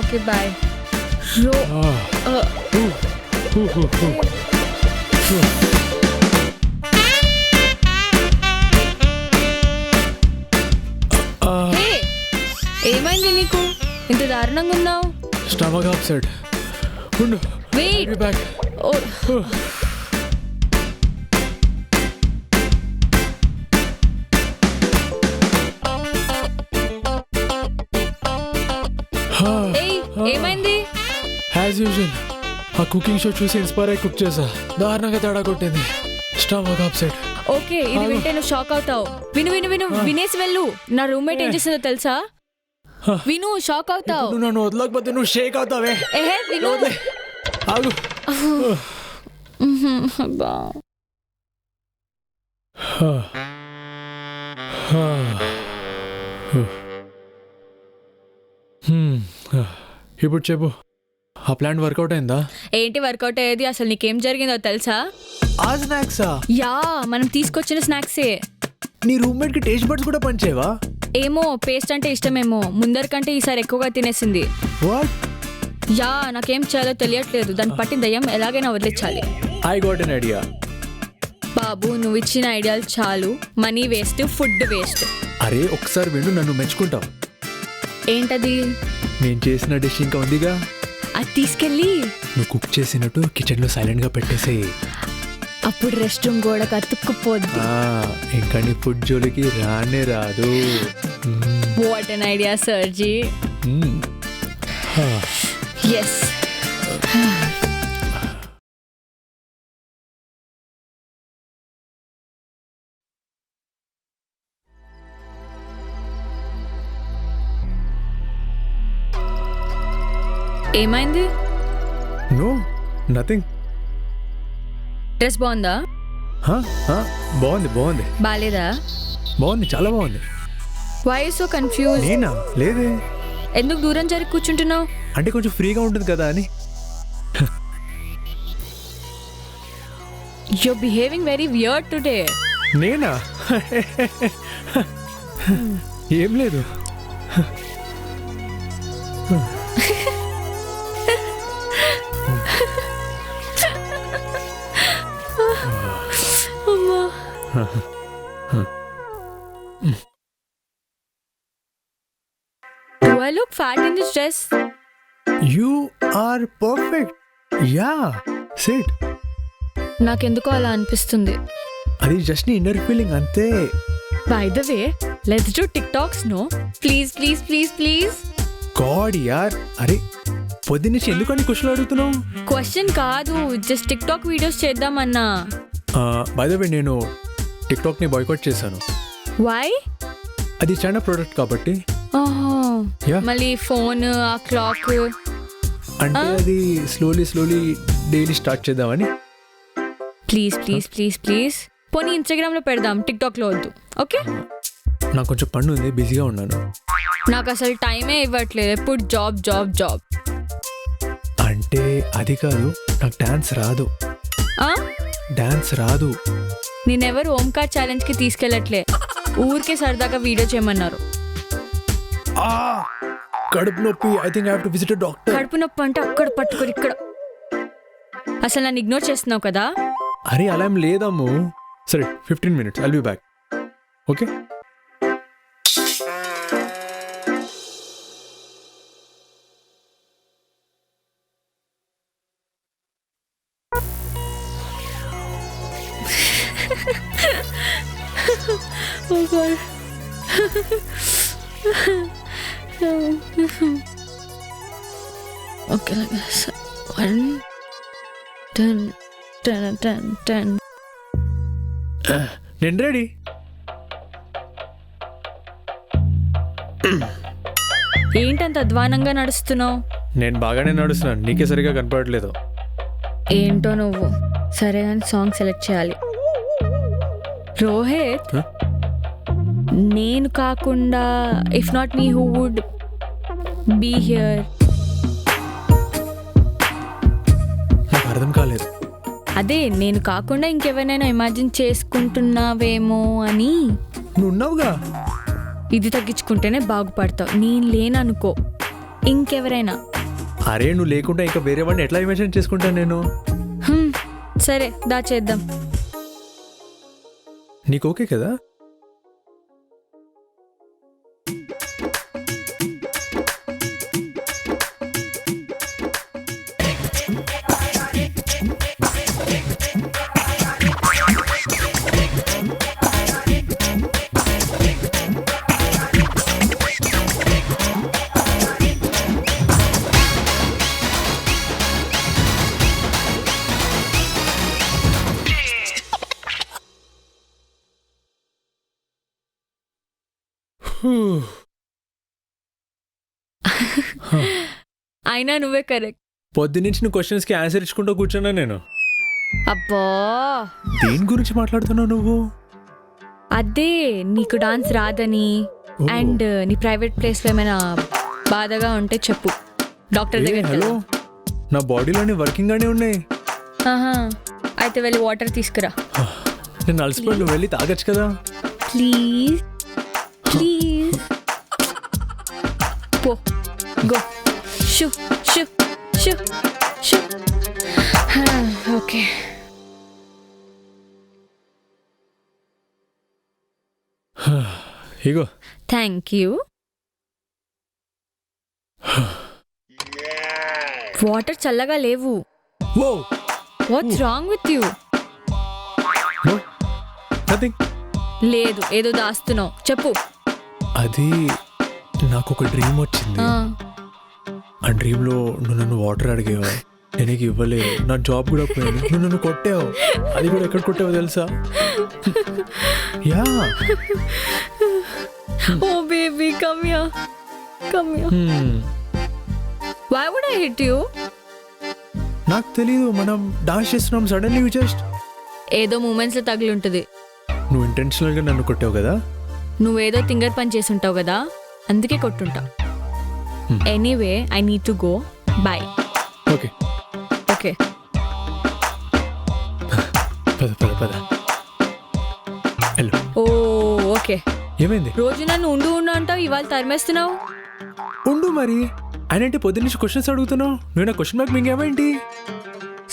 Okay bye. ఏమైంది నీకు? ఇంత దారుణంగా ఉన్నావు. Stomach upset. ఉండు. వెయిట్. బ్యాక్. ఏమైంది? యాజ్ యూజువల్ ఆ కుకింగ్ షో చూసి ఇన్స్పైర్ అయి కుక్ చేసా. దారుణంగా తేడా కొట్టింది. Stomach upset. ఓకే, ఇది వింటే నువ్వు షాక్ అవుతావు. విను విను విను, వినేసి వెళ్ళు. నా రూమ్మేట్ ఏం చేస్తుందో తెలుసా? విను, షాక్ అవుతావు. నువ్వు నన్ను వదలకపోతే నువ్వు షేక్ అవుతావే. ఏహే విను. ఆగు. ఇప్పుడు చెప్పు, ఆ ప్లాన్ వర్కౌట్ అయిందా? ఏంటి వర్కౌట్ అయ్యేది? అసలు నీకేం జరిగిందో తెలుసా? ఆ స్నాక్సా? యా, మనం తీసుకొచ్చిన స్నాక్సే. నీ రూమ్మేట్ కి టేస్ట్ బడ్స్ కూడా పనిచేయవా? ఏమో, పేస్ట్ అంటే ఇష్టమేమో. ముందర కంటే ఈసారి ఎక్కువగా తినేసింది. వాట్? యా, నాకేం చేయాలో తెలియట్లేదు. దాన్ని పట్టి దయ్యం ఎలాగైనా వదిలించాలి. I got an idea. బాబు, నువ్వు ఇచ్చిన ఐడియాలు చాలు. Money waste, food waste. అరే ఒకసారి విను, నన్ను మెచ్చుకుంటావు. ఏంటది? నేను చేసిన డిష్ ఇంకా ఉందిగా, అది తీసుకెళ్ళి నువ్వు కుక్ చేసినట్టు కిచెన్ లో సైలెంట్ గా పెట్టేసేయి. అప్పుడు రెస్ట్ రూమ్ గోడకు అతుక్కుపోద్ది. ఇంకా నీ ఫుడ్ జోలికి రానే రాదు. వాట్ ఎన్ ఐడియా సర్జీ. ఎస్. ఏమైంది? No nothing. డ్రెస్ బాగుందా? బాగుంది బాగుంది బాలేదా? బాగుంది చాలా బాగుంది. Why so confuse? నేనా? లేదే. ఎందుకు దూరం జరిగి కూర్చుంటున్నావు? అంటే కొంచెం ఫ్రీగా ఉంటుంది కదా అని. You behaving very weird today. నేనా? ఏం లేదు. అమ్మా. Do I look fat in this dress? You are perfect. Yeah sit. నాకెందుకో అలా అనిపిస్తుంది. అది జస్ట్ నీ ఇన్నర్ ఫీలింగ్ అంతే. By the way, let's do TikToks, no? Please, please, please, please. God యార్. అరే పొద్దున్నుంచి ఎందుకని క్వశ్చన్ అడుగుతున్నావు? క్వశ్చన్ కాదు, జస్ట్ టిక్టాక్ వీడియోస్ చేద్దామన్నా. బై ద వే నేను టిక్టాక్ని బాయ్కాట్ చేశాను. వై? అది చైనా ప్రోడక్ట్ కాబట్టి. Yeah. మళ్ళీ ఫోన్, ఆ క్లాక్. అంటే అది స్లోలీ డైలీ స్టార్ట్ చేద్దామని. ప్లీజ్ ప్లీజ్ ప్లీజ్ ప్లీజ్ పోనీ ఇన్స్టాగ్రామ్లో పెడదాం, టిక్టాక్లో వద్దు. ఓకే? నాకు కొంచెం పని ఉంది, బిజీగా ఉన్నాను. నాకు అసలు టైమే ఇవ్వట్లేదు, ఎప్పుడు జాబ్ జాబ్ జాబ్. అంటే అది కాదు, నాకు డాన్స్ రాదు. డాన్స్ రాదు. నేనెవరు ఓంకార్ ఛాలెంజ్కి తీసుకెళ్ళట్లే, ఊరికే సరదాగా వీడియో చేయమన్నారు. కడుపు నొప్పి. I think I have to visit doctor. కడుపు నొప్పి అంటే అక్కడ పట్టుకొని ఇక్కడ. అసలు నన్ను ఇగ్నోర్ చేస్తున్నావు కదా? అరే అలా ఏం లేదమ్ము. సరే 15 minutes, I'll be back. Okay? Oh God. Okay, like this. 1, 10, 10, 10, 10. నేను రెడీ. ఏంటంత అధ్వానంగా నడుస్తున్నావు? నేను బాగానే నడుస్తున్నాను, నీకే సరిగా కనపడట్లేదు. ఏంటో నువ్వు. సరే కానీ సాంగ్ సెలెక్ట్ చేయాలి. రోహిత్, నేను కాకుండా if not me who would be here? నాకు అర్థం కాలేదు. అదే నేను కాకుండా ఇంకెవరైనా ఇమాజిన్ చేసుకుంటున్నావేమో అని. నువ్వు ఉన్నావుగా. ఇది తగ్గించుకుంటేనే బాగుపడతావు. నేను లేననుకో, ఇంకెవరైనా. అరే నువ్వు లేకుండా ఇంకా వేరే వాడిని ఎట్లా ఇమాజిన్ చేసుకుంటాను నేను? సరే దా చేద్దాం. నీకు ఓకే కదా? అయినా నువ్వే కరెక్ట్. పొద్దున్నుంచి నువ్వు క్వశ్చన్స్కి ఆన్సర్ ఇచ్చుకుంటూ కూర్చున్నా నేను. అబ్బా, దేని గురించి మాట్లాడుతున్నావు నువ్వు? అదే నీకు డాన్స్ రాదని అండ్ నీ ప్రైవేట్ ప్లేస్లో ఏమైనా బాధగా ఉంటే చెప్పు, డాక్టర్ దగ్గర. హలో, నా బాడీలోని వర్కింగ్ గానే ఉన్నాయి. అయితే వెళ్ళి వాటర్ తీసుకురా. నేను అలసిపోయి, నువ్వు వెళ్ళి తాగొచ్చు కదా. ప్లీజ్ ప్లీజ్ పో, go. Shoe shoe shoe shoe. Okay. Ego. Thank you. Water చల్లగా లేవు. What's wrong with you? Nothing. లేదు, ఏదో దాస్తున్నావు, చెప్పు. అది నాకు ఒక డ్రీమ్ వచ్చింది. ఆ డ్రీమ్లో నువ్వు నన్ను వాటర్ అడిగావు, నేను నీకు ఇవ్వలేదు. నా జాబ్ కూడా పోయింది, నువ్వు నన్ను కొట్టావు. అది కూడా ఎక్కడ కొట్టావో తెలుసా? Yeah. Oh baby, come here. Come here. Why would I hit you? నాకు తెలీదు, మనం డాన్స్ చేస్తున్నాం, సడన్లీ యూ జస్ట్. ఏదో మూమెంట్స్లో తగిలి ఉంటుంది. నువ్వు ఇంటెన్షనల్గా నన్ను కొట్టావు కదా. నువ్వేదో తింగర్ పని చేసి ఉంటావు కదా, అందుకే కొట్టుంటా. Anyway I need to go. Bye. Okay okay. పద పద పద. హలో. Oh okay. ఏమైంది? రోజు నన్ను ఉండు ఉండు అంటావు, ఇవాళ తరిమేస్తున్నావు. ఉండు మరి. ఆయన అంటే పొద్దున్న నుంచి క్వశ్చన్స్ అడుగుతున్నావు, నువ్వు నా క్వశ్చన్ మార్క్ మింగేవేంటి?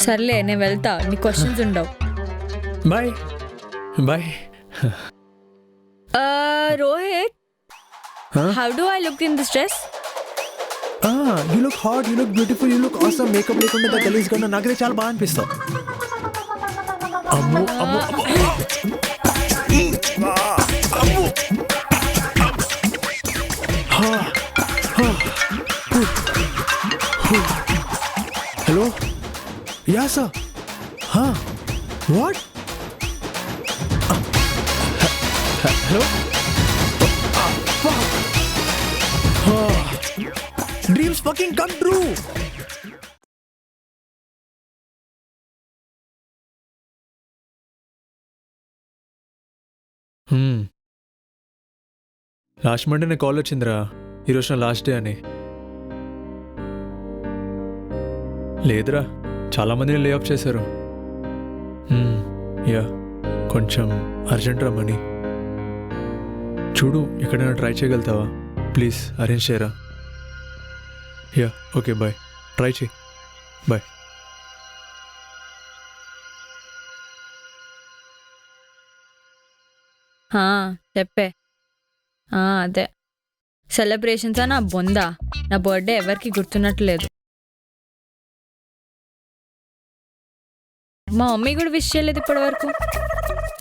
సర్లే నేను వెళ్తా, నీ క్వశ్చన్స్ ఉండవు. Bye bye. Rohit, Huh? How do I look in this dress? You look hot, you look beautiful, you look awesome. Makeup లేకుండా గలీజ్గా ఉన్నా నాకైతే చాలా బాగా అనిపిస్తావు. అమ్మో అమ్మో hello. Yeah sir. What? Hello. Dreams fucking come true. Last Monday నాకు కాల్ వచ్చిందిరా, ఈరోజు నా లాస్ట్ డే అని. లేదురా, చాలామందిని లే ఆఫ్ చేశారు. యా, కొంచెం అర్జెంట్ రా మనీ. చూడు, ఎక్కడైనా ట్రై చేయగలుగుతావా? ప్లీజ్ అరేంజ్ చేయరా. Yeah okay, bye. ట్రై చేయి. బాయ్. చెప్పే. అదే సెలబ్రేషన్సా నా బొందా? నా బర్త్డే ఎవరికి గుర్తున్నట్లేదు. మా మమ్మీ కూడా విష్ చేయలేదు ఇప్పటి వరకు.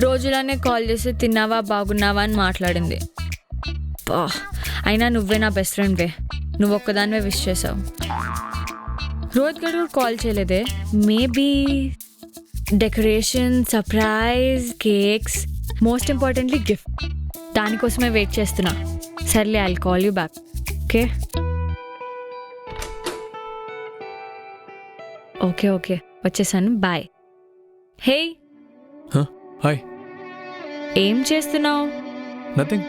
రోజులానే కాల్ చేసి తిన్నావా బాగున్నావా అని మాట్లాడింది. అయినా నువ్వే నా బెస్ట్ ఫ్రెండ్వే, నువ్వు ఒక్కదానివే విష్ చేసావు. రోహిత్ గడు కూడా కాల్ చేయలేదే. Maybe decoration, surprise, cakes, most importantly gift, దానికోసమే వెయిట్ చేస్తున్నా. సర్లే, I'll call you back. Okay okay okay, వచ్చేసాను. బాయ్. హే, హాయ్. ఏం చేస్తున్నావు? నథింగ్.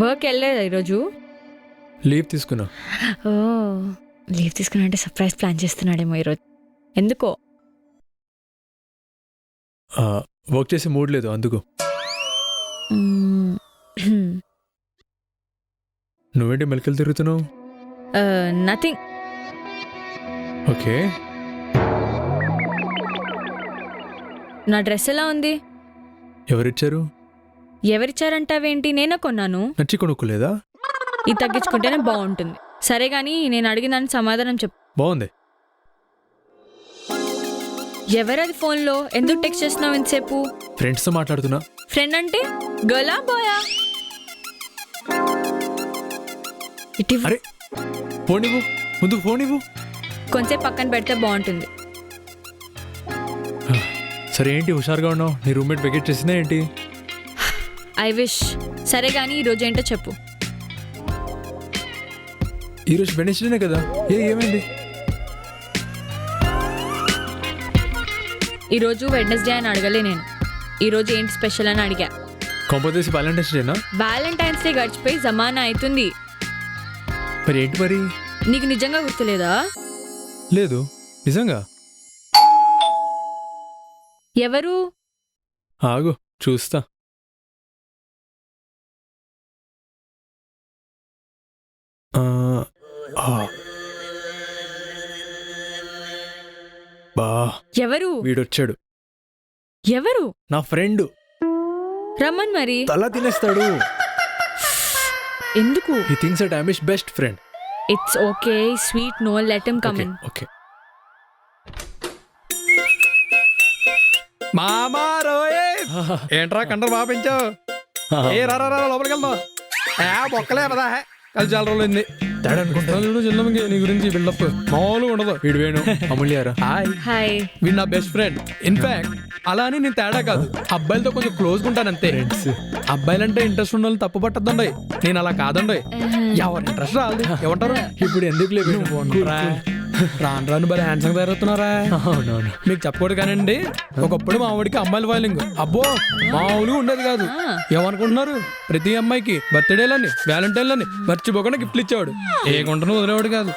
వర్క్ వెళ్ళలేదా ఈరోజు? లీవ్ తీసుకున్నా. ఓ, లీవ్ తీసుకున్నా అంటే సర్ప్రైజ్ ప్లాన్ చేస్తున్నాడేమో ఈరోజు. ఎందుకో? వర్క్ చేసే మూడ్ లేదు అందుకు. నువ్వేంటి మెలకలు తిరుగుతున్నావు? నథింగ్. ఓకే. నా డ్రెస్ ఎలా ఉంది? ఎవరిచ్చారు? ఎవరిచ్చారంటావేంటి? నేనే కొన్నాను. నచ్చి కొనుక్కోలేదా? ఇది తగ్గించుకుంటేనే బాగుంటుంది. సరే కానీ నేను అడిగిన దానికి సమాధానం చెప్పు. బాగుంది. ఎవరది ఫోన్లో? ఎందుకు టెక్స్ట్ చేస్తున్నావు ఇంతసేపు? ఫ్రెండ్స్తో మాట్లాడుతున్నా. ఫ్రెండ్ అంటే గర్లా బాయా? అరే ఫోన్ ఇవ్వు, ముందు ఫోన్ ఇవ్వు. కొంచెంసేపు పక్కన పెడితే బాగుంటుంది. సరే, ఏంటి హుషారుగా ఉన్నావు? నీ రూమ్మేట్ వెకేట్ చేసిందా ఏంటి? I wish. సరే కానీ ఈరోజు ఏంటో చెప్పు. ఈరోజు వెనస్డేనే కదా. ఏమైంది? ఈరోజు వెడ్నెస్డే అని అడగలే నేను. ఈరోజు ఏంటి స్పెషల్ అని అడిగా. కొంపదీసి వ్యాలంటైన్స్ డేనా? వ్యాలంటైన్స్ డే గడిచిపోయి జమానా అవుతుంది. మరి ఏంటి మరి? నీకు నిజంగా గుర్తులేదా? లేదు, నిజంగా. ఎవరు? ఆగు చూస్తా. బా, ఎవరు? వీడొచ్చాడు. ఎవరు? నా ఫ్రెండ్. రమ్మన్ మరి. తల తినేస్తాడు. ఎందుకు? He thinks that I am his best friend. It's okay, sweet, no, let him come in. Okay. మామా రోహిత్, ఏంట్రా కండలు బాగా పెంచావు? ఏ రా రా రా, లోపలికి వెళ్దాం. బొక్కలే పదా, కలిసి చాలా రోజులు తేడా అనుకుంటా చూడు చిన్నమ్మకి నీ గురించి బిల్డప్ మామూలుగా ఉండదు. వీడు వేణు అమూల్యారా హాయ్, హాయ్. వీడు నా బెస్ట్ ఫ్రెండ్. ఇన్ఫాక్ట్ అలా అని నేను తేడా కాదు, అబ్బాయిలతో కొంచెం క్లోజ్గా ఉంటాను అంతే. ఫ్రెండ్స్ అబ్బాయిలంటే ఇంట్రెస్ట్ ఉన్న వాళ్ళని తప్పు పట్టద్దండి, నేను అలా కాదండి. ఎవరి ఇంట్రెస్ట్ రాదు. ఏమంటారు? ఇప్పుడు ఎందుకు లేదు రాను రాను మరి హ్యాండ్సంగ్ తయారవుతున్నారా? అవునవును మీకు చెప్పకూడదు కానండి, ఒకప్పుడు మా ఆవిడికి అమ్మాయిల ఫైలింగ్ అబ్బో మామూలుగా ఉండేది కాదు. ఏమనుకుంటున్నారు, ప్రతి అమ్మాయికి బర్త్డేలని వ్యాలంటైన్లని మర్చిపోకుండా గిఫ్ట్లు ఇచ్చేవాడు, ఏ గుంటను వదిలేవాడు కాదు.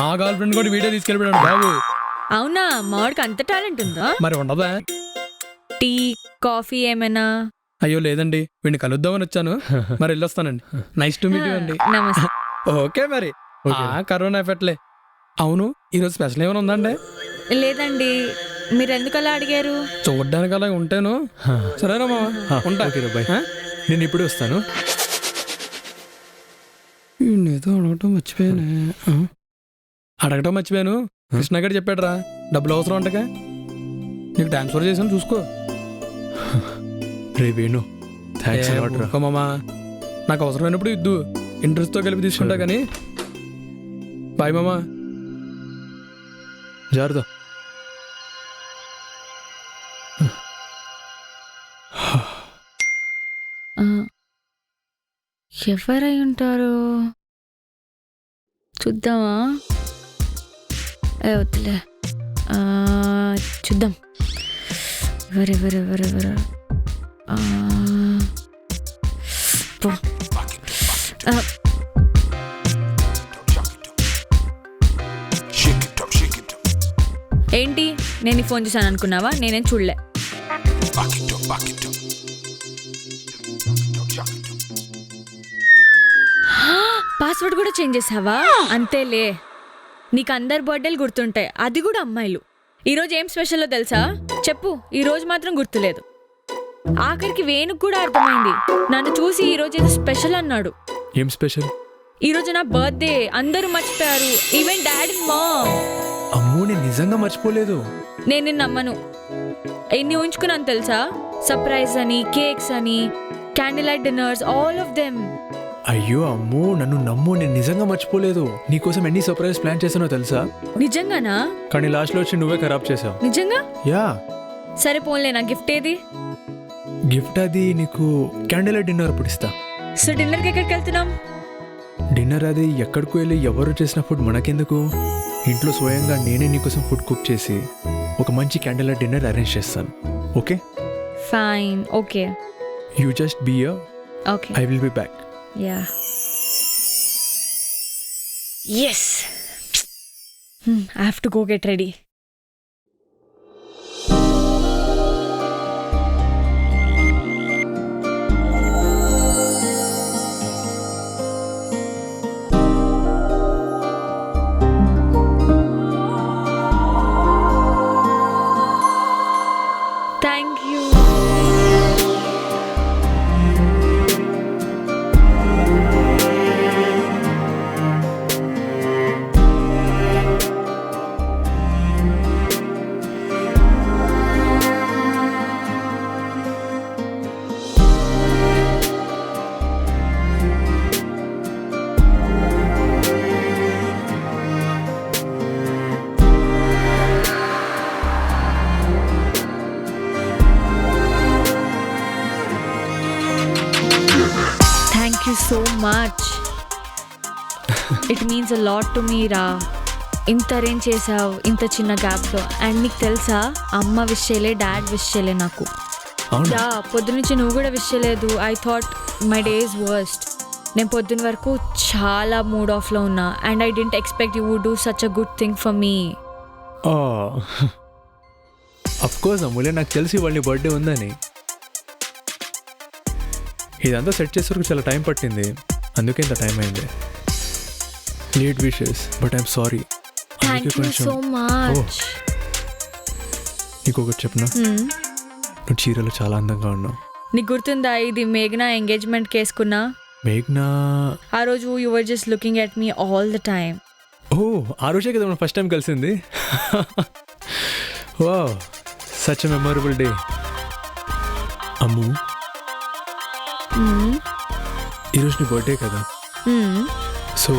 మా గర్ల్ ఫ్రెండ్ కూడా వీడియో తీసుకెళ్ళిపోయాడు బాబు. అవునా, మావాడికి అంత టాలెంట్ ఉందా? మరి ఉండదా? టీ కాఫీ ఏమైనా? అయ్యో లేదండి, వీడిని కలుద్దామని వచ్చాను, మరి వెళ్ళొస్తానండి. నైస్ టు మీట్ యూ అండి. నమస్తే. ఓకే మరి. కరోనా ఎఫెక్ట్లే. అవును, ఈరోజు స్పెషల్ ఏమైనా ఉందండి? లేదండి, మీరు ఎందుకు అలా అడిగారు? చూడ్డానికి అలా ఉంటాను. సరేనా మామ, ఉంటా. ఓకే బాయ్, నేను ఇప్పుడే వస్తాను. ఏదో అడగటం మర్చిపోయాను. కృష్ణ గారు చెప్పాడు రా, డబ్బులు అవసరం అంటగా, నీకు ట్రాన్స్ఫర్ చేసాను చూసుకో. రే వేణు థ్యాంక్స్ మామా, నాకు అవసరమైనప్పుడు ఇద్దు, ఇంట్రెస్ట్తో కలిపి తీసుకుంటా కానీ. బాయ్ మామా. జాగ్రత్త. ఎవరై ఉంటారు చూద్దామా? వద్దులే, చూద్దాం. ఎవరెవరెవరెవరు? ఏంటి, నేను ఈ ఫోన్ చూసాను అనుకున్నావా? నేనేం చూడలే. పాస్వర్డ్ కూడా చేంజ్ చేసావా? అంతేలే, నీకు అందరు బర్త్డేలు గుర్తుంటాయి, అది కూడా అమ్మాయిలు. ఈరోజు ఏం స్పెషల్లో తెలుసా? చెప్పు. ఈరోజు మాత్రం గుర్తులేదు. ఆఖరికి వేణుకు కూడా అర్థమైంది. నన్ను చూసి ఈరోజు ఏదో స్పెషల్ అన్నాడు. ఏం స్పెషల్? ఈరోజు నా బర్త్డే, అందరూ మర్చిపోయారు, ఈవెన్ డాడ్ అండ్ మామ్. అమ్మో, నేను నిజంగా మర్చిపోలేదు. నేను నిన్ను నమ్మను. ఎన్ని ఉంచుకున్నాను తెలుసా? సర్ప్రైజ్ అని, కేక్స్ అని, candle light dinners, all of them. అయ్యో అమ్మో, నన్ను నమ్ము, నేను నిజంగా మర్చిపోలేదు. నీకోసం ఎన్ని సర్ప్రైజ్ ప్లాన్ చేసానో తెలుసా? నిజంగానా? కానీ లాస్ట్ లో వచ్చి నువ్వే ఖరాబ్ చేసావు. నిజంగా? యా. సరే పోన్లే, నా గిఫ్ట్ ఏది? గిఫ్ట్ అది నీకు క్యాండిల్ లైట్ డిన్నర్ అప్పుడు ఇస్తా. సో డిన్నర్కి ఎక్కడికి వెళ్తున్నాం? డిన్నర్ అది ఎక్కడికి వెళ్ళి ఎవరు చేసిన ఫుడ్ మనకెందుకు? ఇంట్లో స్వయంగా నేనే నీకోసం ఫుడ్ కుక్ చేసి ఒక మంచి క్యాండిల్ లైట్ డిన్నర్ అరేంజ్ చేస్తాను. Okay? Fine, okay. You just be here, okay. I will be back. Yeah. Yes, I have to go get ready. Thank you. Thank you so much. It means a lot to me, రా. ఇంత అరేంజ్ చేసావు ఇంత చిన్న గ్యాప్లో. అండ్ నీకు తెలుసా, అమ్మ విష్ చేయలే, డాడ్ విష్ చేయలే నాకు. యా, పొద్దునుంచి నువ్వు కూడా విష్ చేయలేదు. I thought my day is worst. నేను పొద్దున్న వరకు చాలా మూడ్ ఆఫ్లో ఉన్నా. And I didn't expect you would do such a good thing for me. Of course Amulya, నాకు తెలిసి వాళ్ళ బర్త్డే ఉందని. ఇదంతా సెట్ చేసేవరకు చాలా టైం పట్టింది, అందుకే ఇంత టైం అయింది. Late wishes, but I'm sorry. Thank you so much. నీకు ఒకటి చెప్పనా, నువ్వు చీరలో చాలా అందంగా ఉన్నావు. నీకు గుర్తుందా, ఇది మేఘ్నా ఎంగేజ్మెంట్కి వేసుకున్నా? మేఘ్నా? ఆ రోజు you were just looking at me all the time. Oh, ఆ రోజే కదా మనం ఫస్ట్ టైం కలిసింది. Wow, such a memorable day. Ammu, ఈరోజు నీ బర్త్డే కదా, సో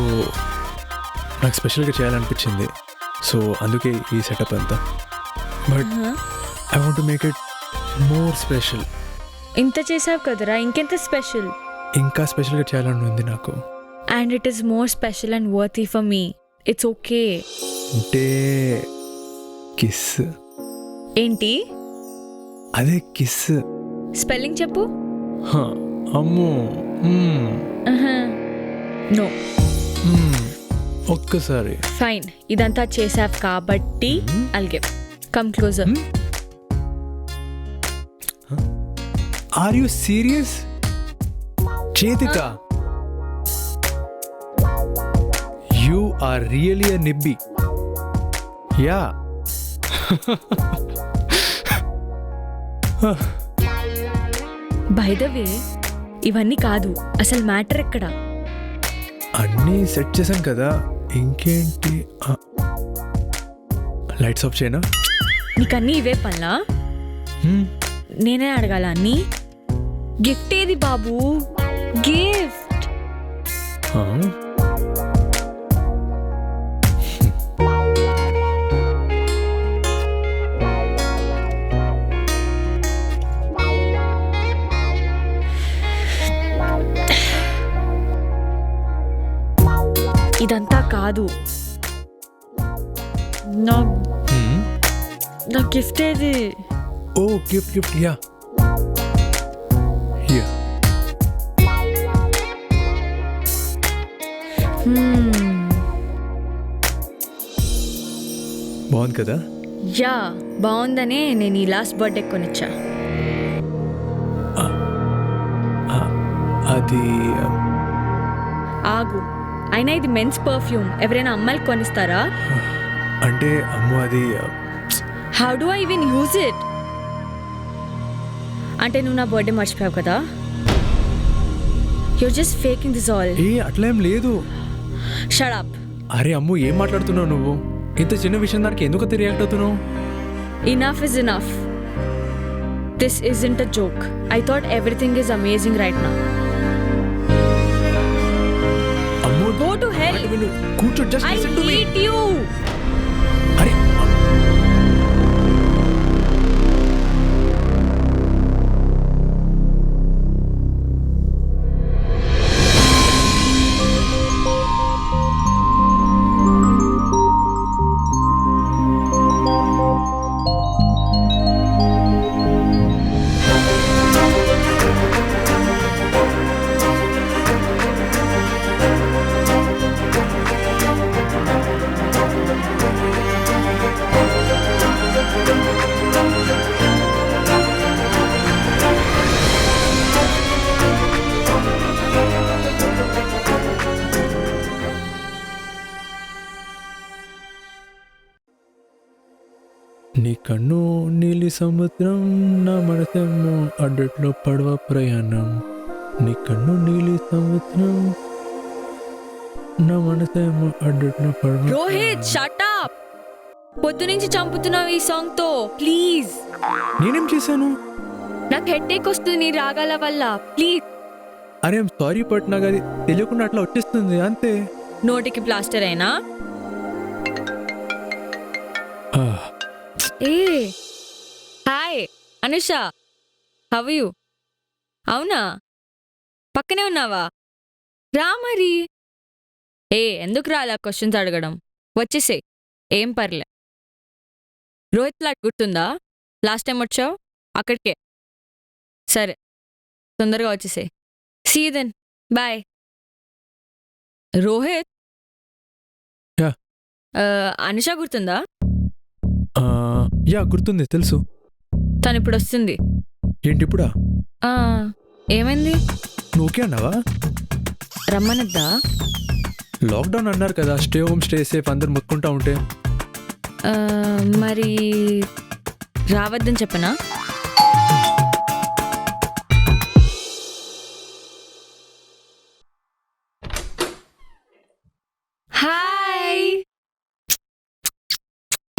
నాకు స్పెషల్గా చేయాలనిపించింది, సో అందుకే ఈ సెటప్ అంతా. But I want to make it more special. ఇంత చేసావు కదరా, ఇంకెంత స్పెషల్. ఇంకా స్పెషల్గా చేయాలని ఉంది నాకు. And it is more special and worthy for me. It's okay. అంటే కిస్. ఏంటి అదే కిస్. స్పెల్లింగ్ చెప్పు. అమ్మో. నో. ఒక్కసారి. ఫైన్, ఇదంతా చేసావు కాబట్టి అల్గే come closer. Are you serious? చేతిక, యు ఆర్ రియలీ అ నిబ్బి. యా. బై ద వే, ఇవన్నీ కాదు, అసలు మ్యాటర్ ఎక్కడ? అన్నీ సెట్ చేశాం కదా, ఇంకేంటి? లైట్స్ ఆఫ్ చేయనా? నీకన్నీ ఇవే పనులా? నేనే అడగాల అన్నీ? గిఫ్ట్ ఏది బాబు? గిఫ్ట్. ఇదంతా కాదు, నా గిఫ్ట్ ఏది? ఓ గిఫ్ట్ గిఫ్ట్. Yeah yeah. బాగుంది కదా? యా, బాగుందనే నేను ఈ లాస్ట్ బర్త్డే కొనిచ్చా. అది ఆగు, అయినా ఇది మెన్స్ పర్ఫ్యూమ్, ఎవరైనా అమ్మాయిలు కొనిస్తారా? అంటే అమ్మో అది. How do I even use it? అంటే నువ్వు నా బర్త్డే మర్చిపోయావు కదా? You're just faking this all. ఏ అట్లా ఏం లేదు. Shut up. అరే అమ్ము, ఏం మాట్లాడుతున్నావు నువ్వు? ఇంత చిన్న విషయం దానికి ఎందుకు రియాక్ట్ అవుతున్నావు? Enough is enough. This isn't a joke. I thought everything is amazing right now. Ammu, Go to hell. కూర్చో, just I listen to me. hate you. అరే నీ కన్ను నీలి సముద్రం, నా మనసేమో అడ్డట్లో పడవ ప్రయాణం. నీ కన్ను నీలి సముద్రం, నా మనసేమో అడ్డట్లో పడవ. Rohit, shut up. పొద్దు నుంచి చంపుతున్నావు ఈ సాంగ్ తో. ప్లీజ్. నేనేం చేశాను? నాకు హెడ్ఏక్ వస్తుంది నీ రాగాల వల్ల. ప్లీజ్. అరే సారీ, బట్ నాకు అది తెలియకుండా అట్లా వచ్చేస్తుంది అంతే. నోటికి ప్లాస్టర్ అయినా? ఏ hi Anusha, how are you? అవునా, పక్కనే ఉన్నావా? రా మరి. ఎందుకు రాలా క్వశ్చన్స్ అడగడం? వచ్చేసే, ఏం పర్లే. రోహిత్ ఫ్లాట్ గుర్తుందా? లాస్ట్ టైం వచ్చావు అక్కడికే. సరే, తొందరగా వచ్చేసే. See then, bye. Rohit, Yeah. Anusha గుర్తుందా? యా గుర్తుంది, తెలుసు. తను ఇప్పుడు వస్తుంది. ఏంటి ఇప్పుడా? ఏమైంది? నువ్వు ఓకే అన్నావా? రమ్మనద్దా? లాక్డౌన్ అన్నారు కదా, స్టే హోమ్ స్టే సేఫ్ అందరు మొత్తుకుంటా ఉంటే. మరి రావద్దని చెప్పనా? Hi,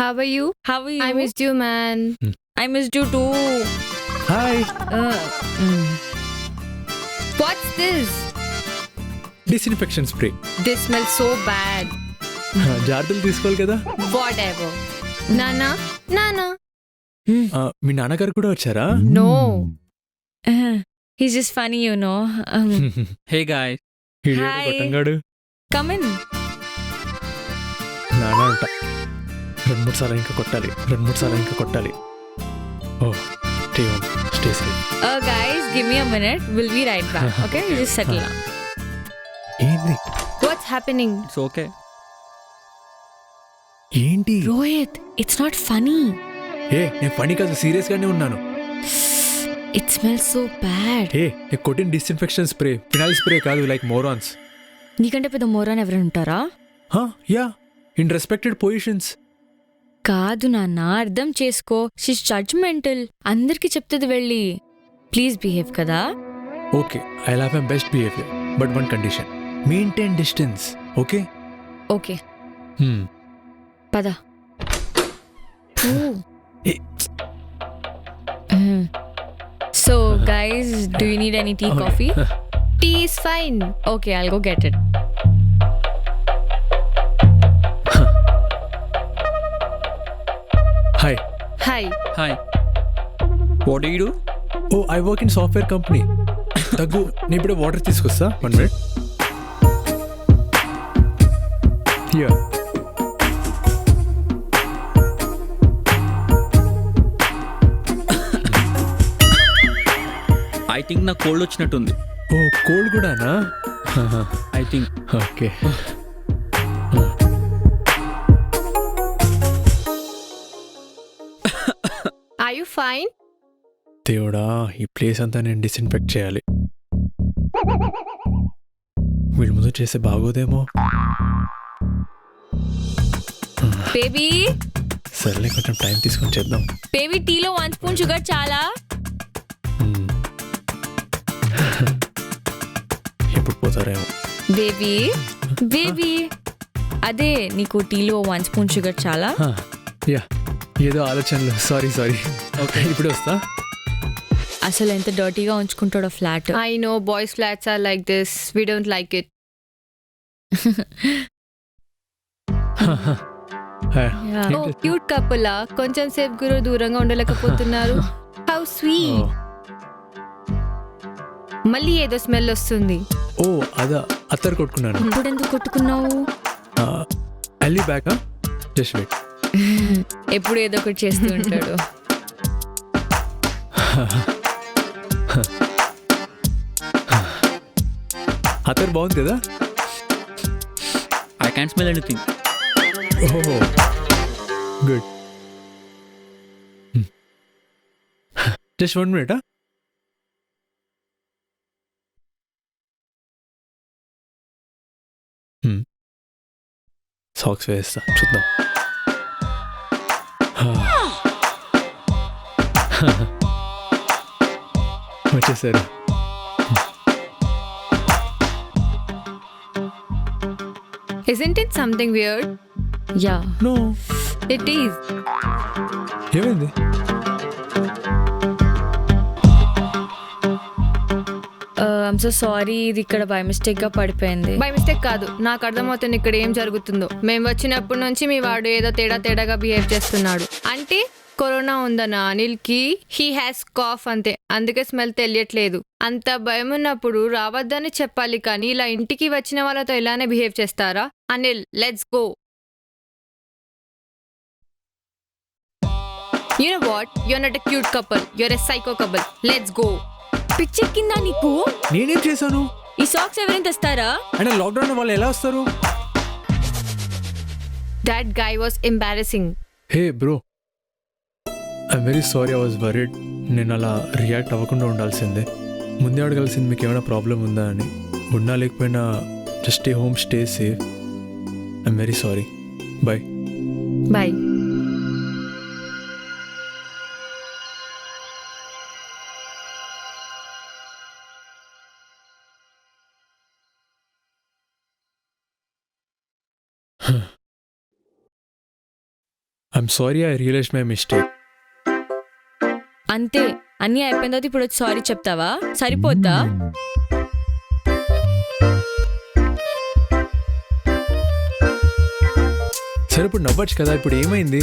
How are you? how are you? I missed you, man. I missed you too. Hi. What's this? Disinfection spray. This smells so bad. జాగ్రత్తలు తీసుకోవాలి కదా. Whatever. నానా నానా. మీ నాన్నగారు కూడా వచ్చారా? No, he's just funny you know. Hey guy, Hi. కొట్టంగాడు కమ్ ఇన్. నాన్న అంట 2-3 సార్లు ఇంకా కొట్టాలి. Oh stay safe. Guys, give me a minute. We'll be right back. Okay, you just settle down. ఏంది What's happening? It's okay. ఏంటి? Rohit, it's not funny. నేను ఫనీ కాదు, సీరియస్ గానే ఉన్నాను. It smells so bad. నేను కొట్టిన డిస్ఇన్ఫెక్షన్ స్ప్రే ఫినాయిల్ స్ప్రే కాదు, లైక్ మోరాన్స్. నీకంటే పెద్ద మోరాన్ ఎవరైనా ఉంటారా? Yeah, in respected positions. కాదు నాన్న, అర్థం చేసుకో. She's judgemental. అందరికి చెప్తుంది వెళ్ళి. ప్లీజ్ బిహేవ్ కదా. Okay, I have my best behaviour, but one condition, maintain distance. Okay okay పద. So guys, do you need any tea, coffee? Tea is fine. Okay, I'll go get it. Hi. Hi. Hi, what you do? I work in software company. దగ్గు, నేను ఇప్పుడే వాటర్ తీసుకొస్తా. 1 minute. Here. ఐ థింక్ నాకు కోల్డ్ వచ్చినట్టుంది. కోల్డ్ కూడానా? I think. Okay. Are you fine? దేవుడా, ఈ ప్లేస్ అంతా నేను డిస్ఇన్ఫెక్ట్ చేయాలి. వీళ్ళ ముందు చేస్తే బాగోదేమో. Baby, సర్లే, కొంచెం టైం తీసుకొని చేద్దాం. baby, టీలో 1 spoon షుగర్ చాలా. ఎప్పుడు పోతారేమో. బేబీ అదే నీకు టీలో 1 spoon షుగర్ చాలా. యా, ఏదో ఆలోచనలు. సారీ. ఓకే, ఇప్పుడు వస్తా. అసలు ఎంత డర్టీగా ఉంచుకుంటాడో flat. I know boys' flats are like this. We don't like it. Oh, cute couple. కొంచెం సేపు గురు దూరంగా ఉండలేకపోతున్నారు. How sweet. మళ్ళీ ఏదో స్మెల్ వస్తుంది. అదా, అత్తరు కొట్టుకున్నాను. ఇప్పుడు ఎందుకు కొట్టుకున్నావు? అల్లీ బ్యాక్. Just wait. ఎప్పుడు ఏదో ఒకటి చేస్తూ ఉంటాడు. అత్తరు బాగుంది కదా. I can smell anything. Good. Just 1 minute. Socks వేస్తా, చూద్దాం. వచ్చేసారు. Isn't it something weird? Yeah, no, It is. ఏమైంది? I'm so sorry. ఇది ఇక్కడ బై మిస్టేక్ గా పడిపోయింది. బై మిస్టేక్ కాదు, నాకు అర్థమవుతుంది ఇక్కడ ఏం జరుగుతుందో. మేము వచ్చినప్పటి నుంచి మీ వాడు ఏదో తేడాగా బిహేవ్ చేస్తున్నాడు. అంటే కరోనా ఉందన్న అనిల్కి హీ హ్యాస్ కాఫ్ అంతే, అందుకే స్మెల్ తెలియట్లేదు. అంత భయం ఉన్నప్పుడు రావద్దని చెప్పాలి, కానీ ఇలా ఇంటికి వచ్చిన వాళ్ళతో ఇలానే బిహేవ్ చేస్తారా? Anil, let's go. You know what? You're not a cute couple. You're a psycho couple. Let's go. పిచ్చెక్కిందా నీకు? నేనేం చేశాను? ఈ సాక్స్ ఎవరైనా తెస్తారా? అంటే లాక్డౌన్ వాళ్ళు ఎలా వస్తారు? That guy was embarrassing. Hey bro, I'm very sorry. I was worried. నేను అలా రియాక్ట్ అవ్వకుండా ఉండాల్సిందే. ముందే అడగాల్సింది మీకు ఏమైనా ప్రాబ్లం ఉందా అని. ఉన్నా లేకపోయినా just stay home, stay safe. I'm very sorry. Bye. Bye. I'm sorry, I realise my mistake. అంతే, అన్నీ అయిపోయిన తర్వాత ఇప్పుడు వచ్చి సారీ చెప్తావా? సరిపోద్దా? సరే ఇప్పుడు నవ్వచ్చు కదా, ఇప్పుడు ఏమైంది?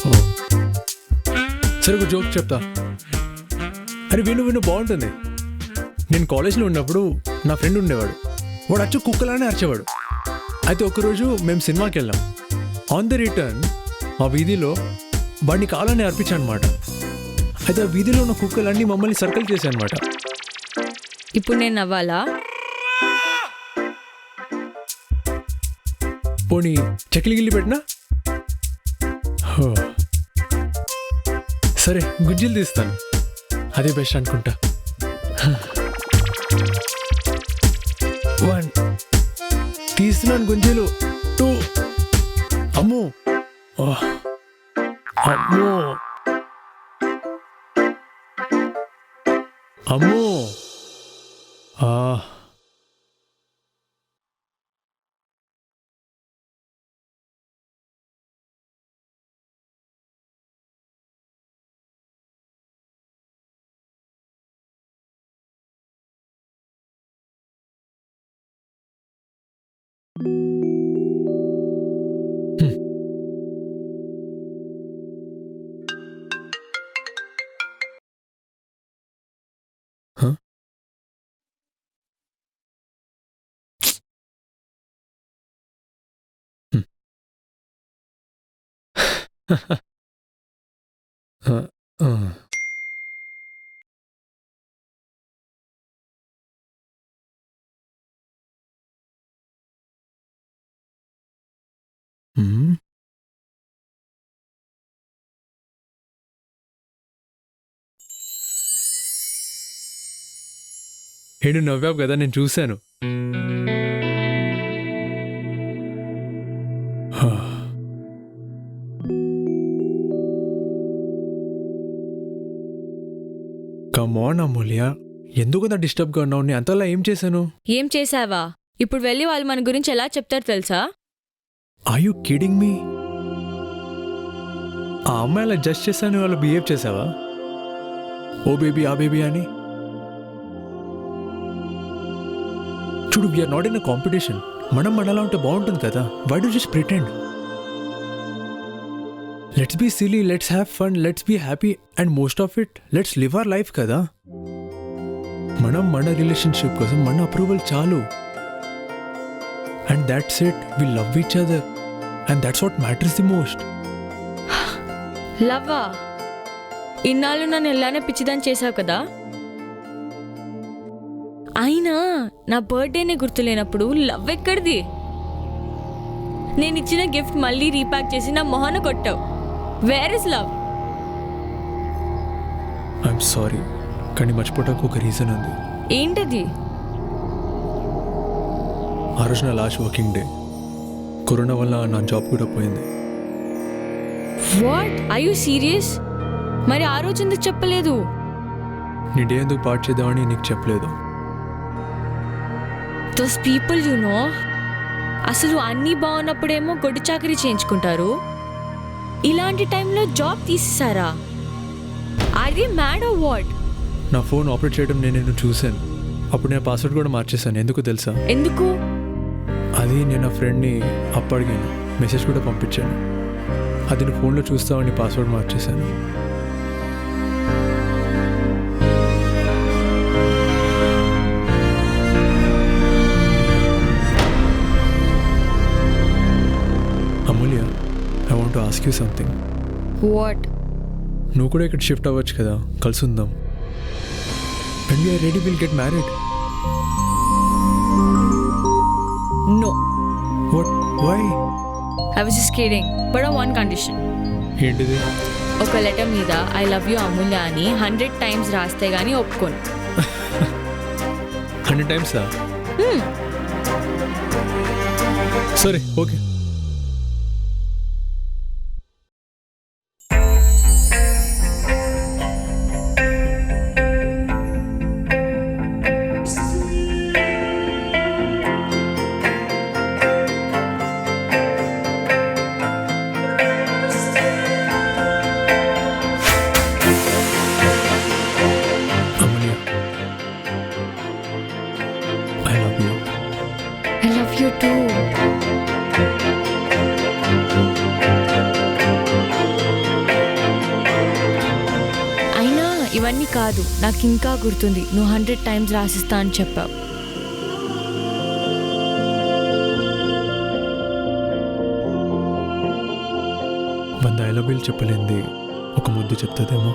ఓ. సరే ఒక జోక్ చెప్తా. అరే విను బాగుంటుంది. నేను కాలేజ్లో ఉన్నప్పుడు నా ఫ్రెండ్ ఉండేవాడు. వాడు అచ్చు కుక్కలానే అరిచేవాడు. అయితే ఒకరోజు మేము సినిమాకి వెళ్ళాం. ఆన్ ద రిటర్న్ ఆ వీధిలో వాడిని కాలాన్ని అర్పించాను అనమాట. అయితే ఆ వీధిలో ఉన్న కుక్కలన్నీ మమ్మల్ని సర్కిల్ చేశాయి అనమాట. ఇప్పుడు నేను నవ్వాలా? పోనీ చెక్కిలి గిల్లి పెట్టినా? హో. సరే గుజ్జిలు తీస్తాను, అదే బెస్ట్ అనుకుంటా. 1 తీస్తున్నాను గుంజీలు. 2 అమ్మో అమ్మో అమ్మో ఆ Huh? Hmm? ఏడు నవ్వావు కదా, నేను చూశాను. కమాన్ అమూల్య, ఎందుకు అంత డిస్టర్బ్గా ఉన్నావు? నేను అంతలా ఏం చేశాను? ఏం చేసావా? ఇప్పుడు వెళ్ళి వాళ్ళు మన గురించి ఎలా చెప్తారు తెలుసా? Are you kidding me? ఆ అమ్మాయి అలా జస్ట్ చేశాను, వాళ్ళు బిహేవ్ చేసావా? ఓ బేబీ ఆ బేబీ అని. చూడు, we're not in a competition. మనం మనలా ఉంటే బాగుంటుంది కదా. Why do just pretend? Let's be silly, let's have fun, let's be happy and most of it let's live our life కదా. మనం మన రిలేషన్షిప్ కోసం మన అప్రూవల్ చాలు. And that's it. We love each other and that's what matters the most. లవ్వా? ఇన్నాళ్ళు నన్ను ఇలానే పిచ్చిదాన్ని చేసావు కదా. అయినా నా బర్త్డేనే గుర్తులేనప్పుడు లవ్ ఎక్కడిది? నేను ఇచ్చిన గిఫ్ట్ మళ్ళీ రీప్యాక్ చేసి నా మొహన కొట్టావు. Where is love? I'm sorry, కానీ మర్చిపోవటానికి ఒక రీజన్ ఉంది. ఏంటది? ఆ రోజు నా లాస్ట్ వర్కింగ్ డే. కరోనా వల్ల నా జాబ్ కూడా పోయింది. వాట్? Are you serious? మరి ఆ రోజు ఎందుకు చెప్పలేదు? నీ డే ఎందుకు పార్ట్ చేద్దామని నీకు చెప్పలేదు. దోస్ పీపుల్ యు నో, అసలు అన్నీ బాగున్నప్పుడేమో గొడ్డు చాకరీ చేయించుకుంటారు, ఇలాంటి టైంలో జాబ్ తీసేసారా? Are they mad or what? నా ఫోన్ ఆపరేట్ చేయడం నేను చూశాను. అప్పుడు నేను పాస్వర్డ్ కూడా మార్చేశాను. ఎందుకు తెలుసా? ఎందుకు? అది నేను నా ఫ్రెండ్ని అప్పడిగాను, మెసేజ్ కూడా పంపించాను. అది నువ్వు ఫోన్లో చూస్తావని పాస్వర్డ్ మార్చేశాను. Amulya, I want to ask you something. What? నువ్వు కూడా ఇక్కడ షిఫ్ట్ అవ్వచ్చు కదా, కలిసి ఉందాం. When we are ready, we'll get married. No. What? Why? I was just kidding. But on one condition. ఏంటిది? ఒక లెటర్ మీద ఐ లవ్ యూ అమూల్య అని 100 times రాస్తే గానీ ఒప్పుకోను. 100 times? సరే, okay. I love you too. ఇవన్నీ కాదు, నాకు ఇంకా గుర్తుంది, నువ్వు 100 టైమ్స్ రాసిస్తా అని చెప్పావు. ఐ లవ్ యూ చెప్పలేంది ఒక ముద్దు చెప్తుందేమో.